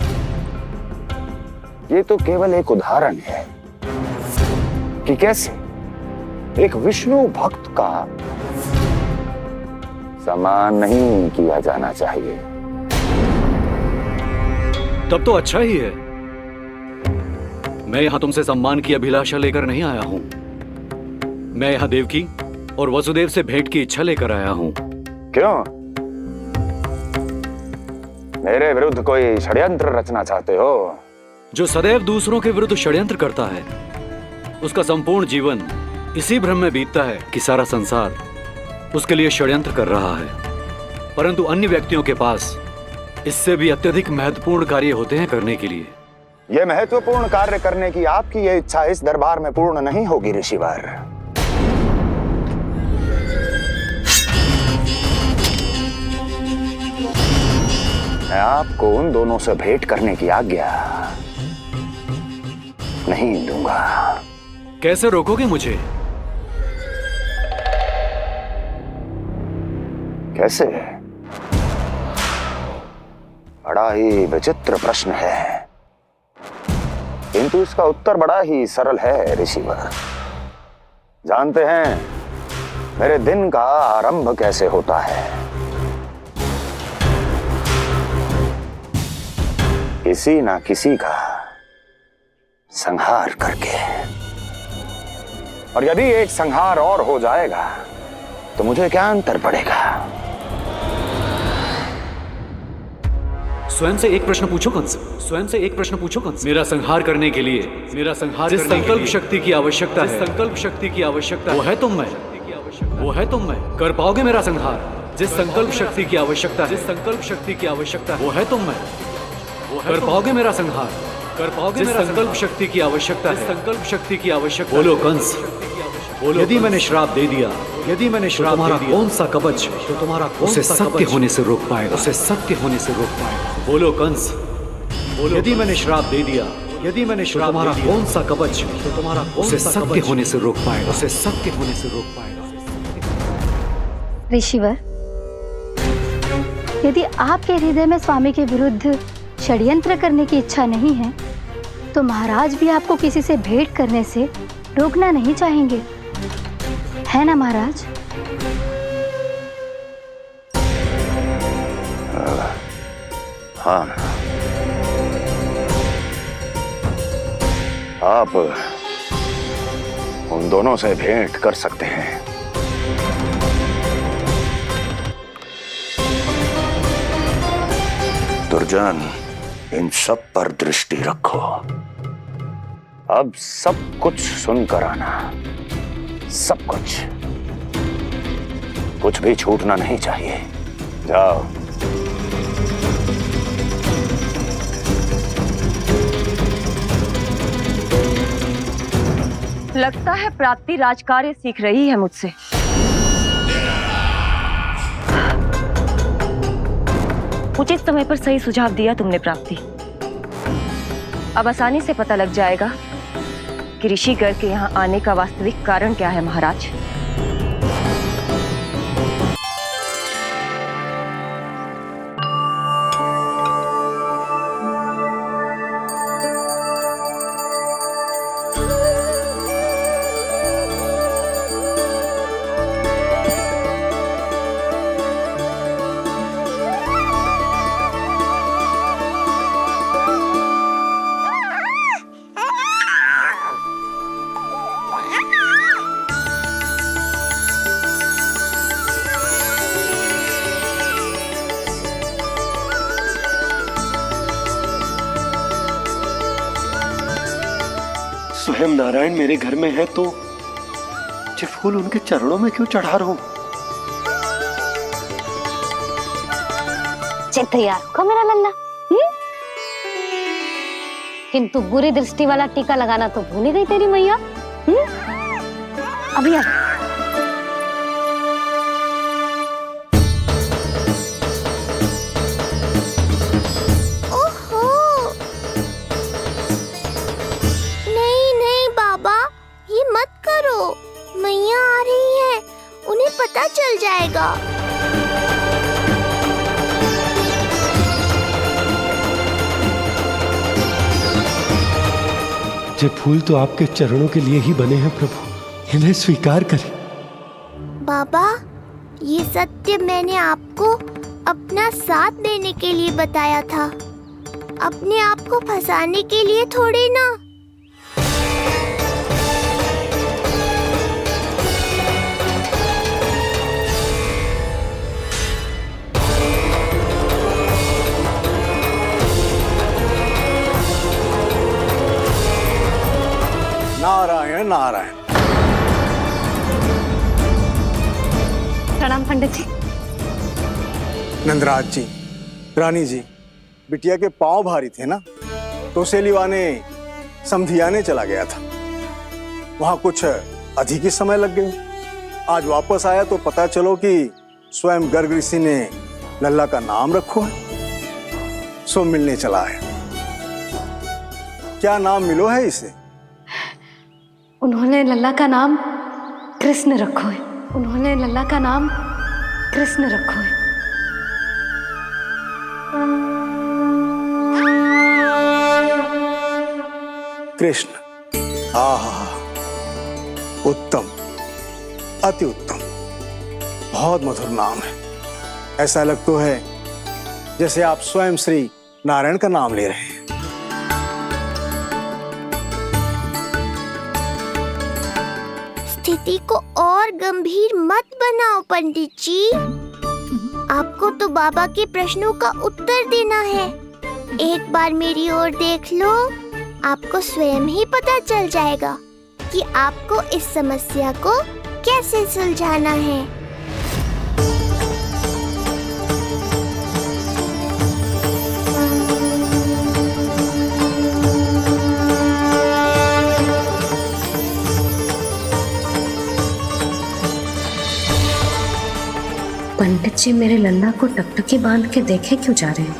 ये तो केवल एक उदाहरण है कि कैसे एक विष्णु भक्त का सम्मान नहीं किया जाना चाहिए। तब तो अच्छा ही है। मैं यहां तुमसे सम्मान की अभिलाषा लेकर नहीं आया हूं। मैं यहां देवकी और वसुदेव से भेंट की इच्छा लेकर आया हूं। क्यों? मेरे विरुद्ध कोई षड्यंत्र रचना चाहते हो? जो सदैव दूसरों के विरुद्ध षड्यंत्र करता है, उसका संपूर्ण जीवन इसी भ्रम में बीतता है कि सारा संसार उसके लिए षड्यंत्र कर रहा है। परंतु अन्य व्यक्तियों के पास इससे भी अत्यधिक महत्वपूर्ण कार्य होते हैं करने के लिए। यह महत्वपूर्ण कार्य करने की आपकी यह इच्छा इस दरबार में पूर्ण नहीं होगी ऋषिवर। मैं आपको उन दोनों से भेंट करने की आज्ञा नहीं दूंगा। कैसे रोकोगे मुझे? कैसे? बड़ा ही विचित्र प्रश्न है, किंतु इसका उत्तर बड़ा ही सरल है ऋषिवर। जानते हैं मेरे दिन का आरंभ कैसे होता है? किसी ना किसी का संहार करके। और यदि एक संहार और हो जाएगा तो मुझे क्या अंतर पड़ेगा? स्वयं से एक प्रश्न पूछो कंस। स्वयं से एक प्रश्न पूछो कंस। मेरा संहार करने के लिए, जिस संकल्प शक्ति की आवश्यकता है, वो है तुम में। कर पाओगे मेरा संहार? जिस संकल्प शक्ति की आवश्यकता है, जिस संकल्प शक्ति की आवश्यकता है, वो है तुम में। वो कर पाओगे मेरा संहार, कर पाओगे मेरा संकल्प शक्ति की आवश्यकता है, संकल्प शक्ति की आवश्यकता। बोलो कंस, बोलो। यदि मैंने श्राप दे दिया, यदि मैंने श्राप दे दिया, कौन सा कवच तो तुम्हारा उसे सत्य होने से रोक पाएगा, उसे सत्य होने से रोक पाएगा। बोलो कंस, बोलो। यदि मैंने श्राप दे दिया, यदि मैंने श्राप तुम्हारा कौन सा कवच तो तुम्हारा उसे सत्य होने से रोक पाएगा, उसे सत्य होने से रोक पाएगा। ऋषिवर, यदि आपके हृदय में स्वामी के विरुद्ध षड्यंत्र करने की इच्छा नहीं है तो महाराज भी आपको किसी से भेंट करने से रोकना नहीं चाहेंगे, है ना महाराज? हाँ, आप उन दोनों से भेंट कर सकते हैं। दुर्जन, इन सब पर दृष्टि रखो। अब सब कुछ सुनकर आना, सब कुछ, कुछ भी छूटना नहीं चाहिए। जाओ। लगता है प्राप्ति राजकार्य सीख रही है मुझसे। उचित समय पर सही सुझाव दिया तुमने प्राप्ति। अब आसानी से पता लग जाएगा कि ऋषिगढ़ के यहाँ आने का वास्तविक कारण क्या है महाराज। स्वयं नारायण मेरे घर में है तो ये फूल उनके चरणों में क्यों चढ़ा रहा हूं? चेक तैयार होगा मेरा लल्ला। किंतु बुरी दृष्टि वाला टीका लगाना तो भूल ही गई तेरी मैया। अभी आ। मैया आ रही है, उन्हें पता चल जाएगा। ये फूल तो आपके चरणों के लिए ही बने हैं प्रभु, इन्हें स्वीकार करें। बाबा, ये सत्य मैंने आपको अपना साथ देने के लिए बताया था, अपने आप को फंसाने के लिए थोड़े ना। नारायण नारायण। प्रणाम पंडित जी। नंदराज जी, रानी जी, बिटिया के पांव भारी थे ना, तो सेलिवाने समधियाने चला गया था, वहां कुछ अधिक ही समय लग गया। आज वापस आया तो पता चलो कि स्वयं गर्ग ऋषि ने लल्ला का नाम रखो है, सो मिलने चला है। क्या नाम मिलो है इसे? उन्होंने लल्ला का नाम कृष्ण रखो है, उन्होंने लल्ला का नाम कृष्ण रखो है। कृष्ण, आहा, उत्तम, अति उत्तम, बहुत मधुर नाम है। ऐसा लगता है जैसे आप स्वयं श्री नारायण का नाम ले रहे हैं। स्थिति को और गंभीर मत बनाओ पंडित जी, आपको तो बाबा के प्रश्नों का उत्तर देना है। एक बार मेरी ओर देख लो, आपको स्वयं ही पता चल जाएगा कि आपको इस समस्या को कैसे सुलझाना है। पंडित जी मेरे लल्ला को टकटकी बांध के देखे क्यों जा रहे हैं?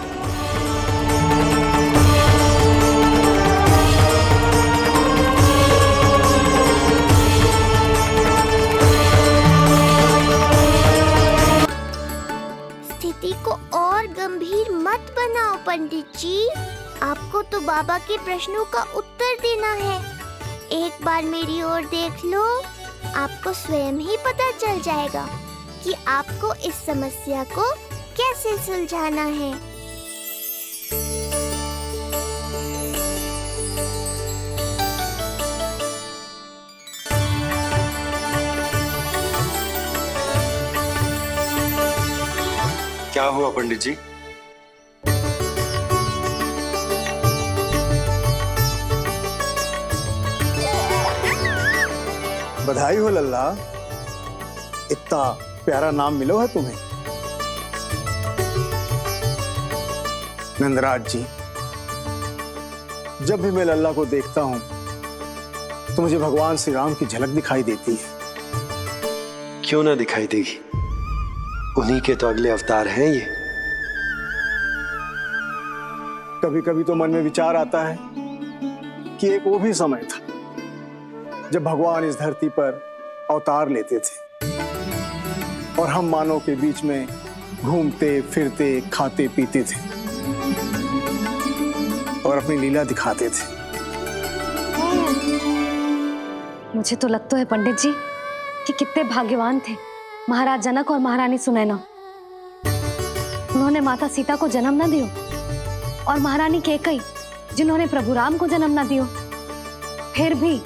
स्थिति को और गंभीर मत बनाओ पंडित जी। आपको तो बाबा के प्रश्नों का उत्तर देना है। एक बार मेरी ओर देख लो, आपको स्वयं ही पता चल जाएगा कि आपको इस समस्या को कैसे सुलझाना है। क्या हुआ पंडित जी? बधाई हो लल्ला, इतना प्यारा नाम मिलो है तुम्हें। नंदराज जी, जब भी मैं लल्ला को देखता हूं तो मुझे भगवान श्री राम की झलक दिखाई देती है। क्यों ना दिखाई देगी, उन्हीं के तो अगले अवतार हैं ये। कभी कभी तो मन में विचार आता है कि एक वो भी समय था जब भगवान इस धरती पर अवतार लेते थे और हम मानव के बीच में घूमते फिरते खाते पीते थे और अपनी लीला दिखाते थे। मुझे तो लगता है पंडित जी कि कितने भाग्यवान थे महाराज जनक और महारानी सुनैना। उन्होंने माता सीता को जन्म न दियो और महारानी कैकई जिन्होंने प्रभु राम को जन्म न दियो, फिर भी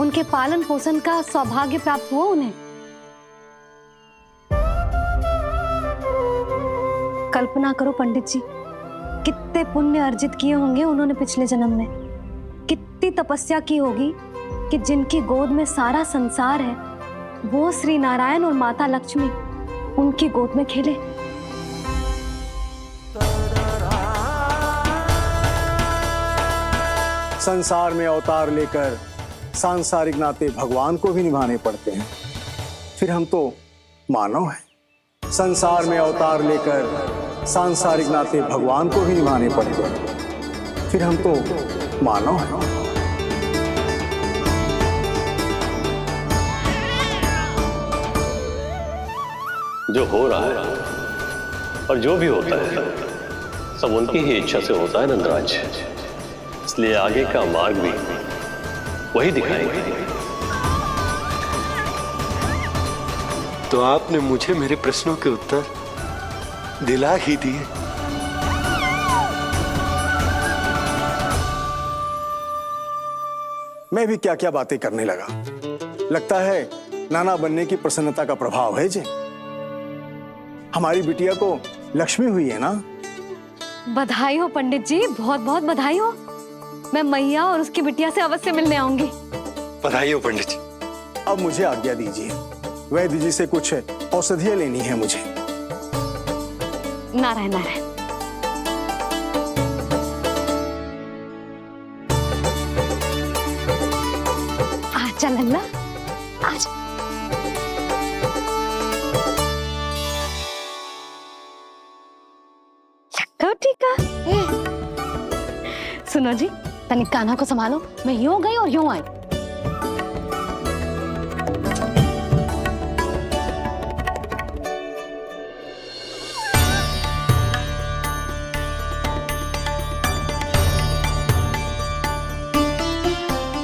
उनके पालन पोषण का सौभाग्य प्राप्त हुआ उन्हें। कल्पना करो पंडित जी, कितने पुण्य अर्जित किए होंगे उन्होंने पिछले जन्म में। कितनी तपस्या की होगी कि जिनकी गोद में सारा संसार है वो श्री नारायण और माता लक्ष्मी उनकी गोद में खेले। संसार में अवतार लेकर सांसारिक नाते भगवान को भी निभाने पड़ते हैं, फिर हम तो मानव हैं। संसार में अवतार लेकर सांसारिक नाते भगवान को भी निभाने पड़ते हैं, फिर हम तो मानव हैं। जो हो रहा है और जो भी होता है सब उनकी ही इच्छा से होता है नंदराज, इसलिए आगे का मार्ग भी वही दिखाएंगे। तो आपने मुझे मेरे प्रश्नों के उत्तर दिला ही दिए। मैं भी क्या क्या बातें करने लगा। लगता है नाना बनने की प्रसन्नता का प्रभाव है जी। हमारी बिटिया को लक्ष्मी हुई है ना। बधाई हो पंडित जी, बहुत बहुत बधाई हो। मैं मैया और उसकी बिटिया से अवश्य मिलने आऊंगी। बधाई हो पंडित जी। अब मुझे आज्ञा दीजिए, वैद्य जी से कुछ औषधियां लेनी है मुझे। नारायण नारायण। आजा लल्ला, आजा। लक्का टीका। सुनो जी, तनिक कान्हा को संभालो, मैं यूं गई और यूं आई।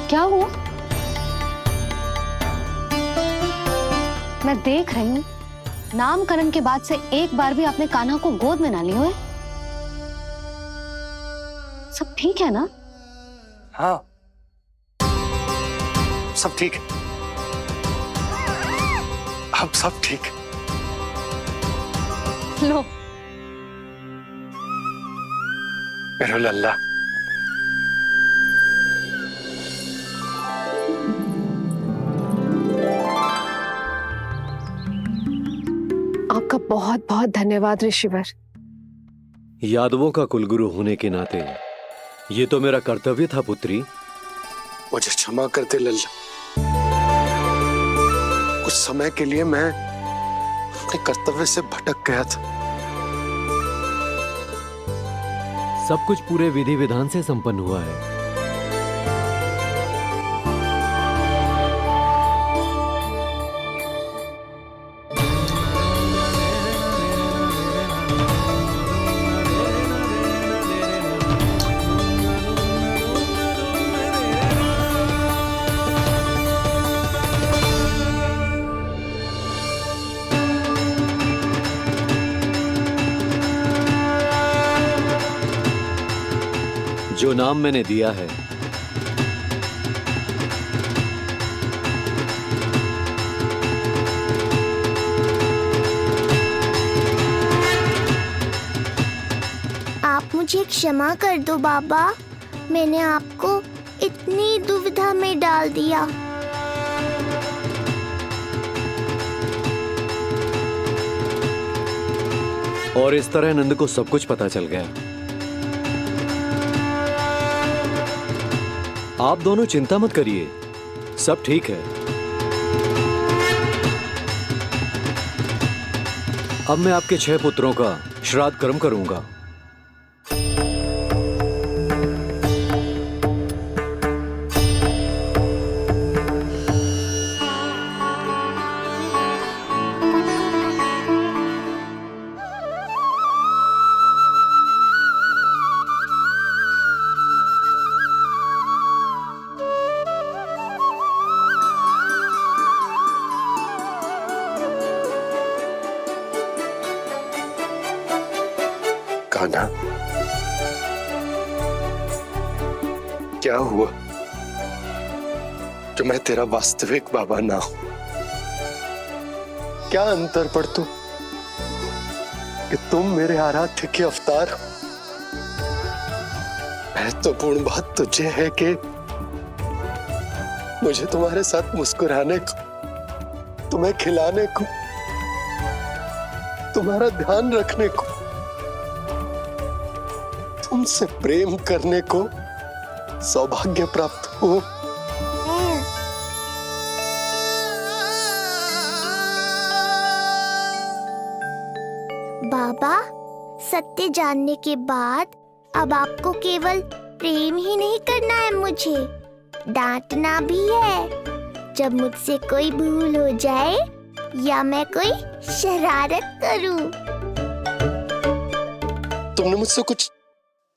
क्या हुआ? मैं देख रही हूँ नामकरण के बाद से एक बार भी आपने कान्हा को गोद में ना लिया है। सब ठीक है ना? हाँ, सब ठीक है। अब सब ठीक। लो मेरा लल्ला। आपका बहुत बहुत धन्यवाद ऋषिवर। यादवों का कुलगुरु होने के नाते ये तो मेरा कर्तव्य था पुत्री। मुझे क्षमा कर दे लल्ला। कुछ समय के लिए मैं अपने कर्तव्य से भटक गया था। सब कुछ पूरे विधि विधान से संपन्न हुआ है। जो नाम मैंने दिया है, आप मुझे क्षमा कर दो बाबा, मैंने आपको इतनी दुविधा में डाल दिया। और इस तरह नंद को सब कुछ पता चल गया। आप दोनों चिंता मत करिए, सब ठीक है। अब मैं आपके 6 पुत्रों का श्राद्ध कर्म करूंगा। कान्हा, क्या हुआ जो मैं तेरा वास्तविक बाबा ना हूं? क्या अंतर पड़ तू कि तुम मेरे आराध्य के अवतार हो? महत्वपूर्ण बात तुझे है कि मुझे तुम्हारे साथ मुस्कुराने को, तुम्हें खिलाने को, तुम्हारा ध्यान रखने को, तुमसे प्रेम करने को सौभाग्य प्राप्त हो। बाबा, सत्य जानने के बाद अब आपको केवल प्रेम ही नहीं करना है, मुझे डांटना भी है जब मुझसे कोई भूल हो जाए या मैं कोई शरारत करूं। तुमने मुझसे कुछ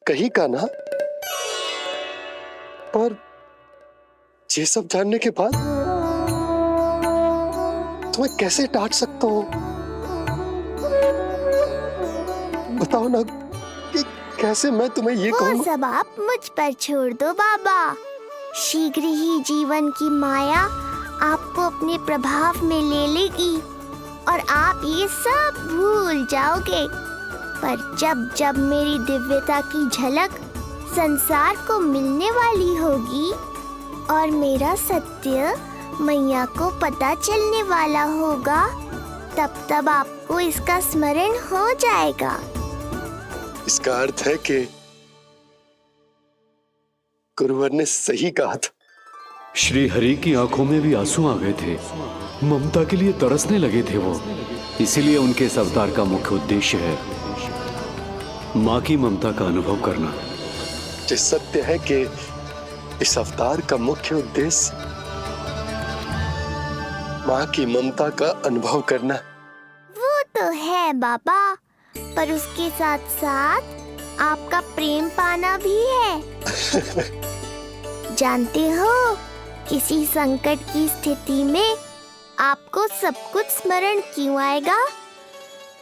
कही कान्हा, पर ये सब जानने के बाद तुम्हें कैसे डांट सकता हूं? बताओ ना कि कैसे मैं तुम्हें ये कहूं? वो सब आप मुझ पर छोड़ दो बाबा, शीघ्र ही जीवन की माया आपको अपने प्रभाव में ले लेगी और आप ये सब भूल जाओगे। पर जब जब मेरी दिव्यता की झलक संसार को मिलने वाली होगी और मेरा सत्य मैया को पता चलने वाला होगा, तब तब आपको इसका स्मरण हो जाएगा। इसका अर्थ है कि गुरुवर ने सही कहा था। श्री हरि की आंखों में भी आंसू आ गए थे, ममता के लिए तरसने लगे थे वो। इसीलिए उनके इस अवतार का मुख्य उद्देश्य है माँ की ममता का अनुभव करना। ये सत्य है कि इस अवतार का मुख्य उद्देश्य माँ की ममता का अनुभव करना। वो तो है बाबा, पर उसके साथ साथ आपका प्रेम पाना भी है। जानते हो, किसी संकट की स्थिति में आपको सब कुछ स्मरण क्यों आएगा?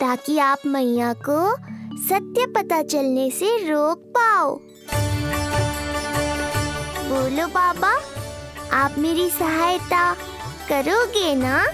ताकि आप मैया को सत्य पता चलने से रोक पाओ। बोलो बाबा, आप मेरी सहायता करोगे ना?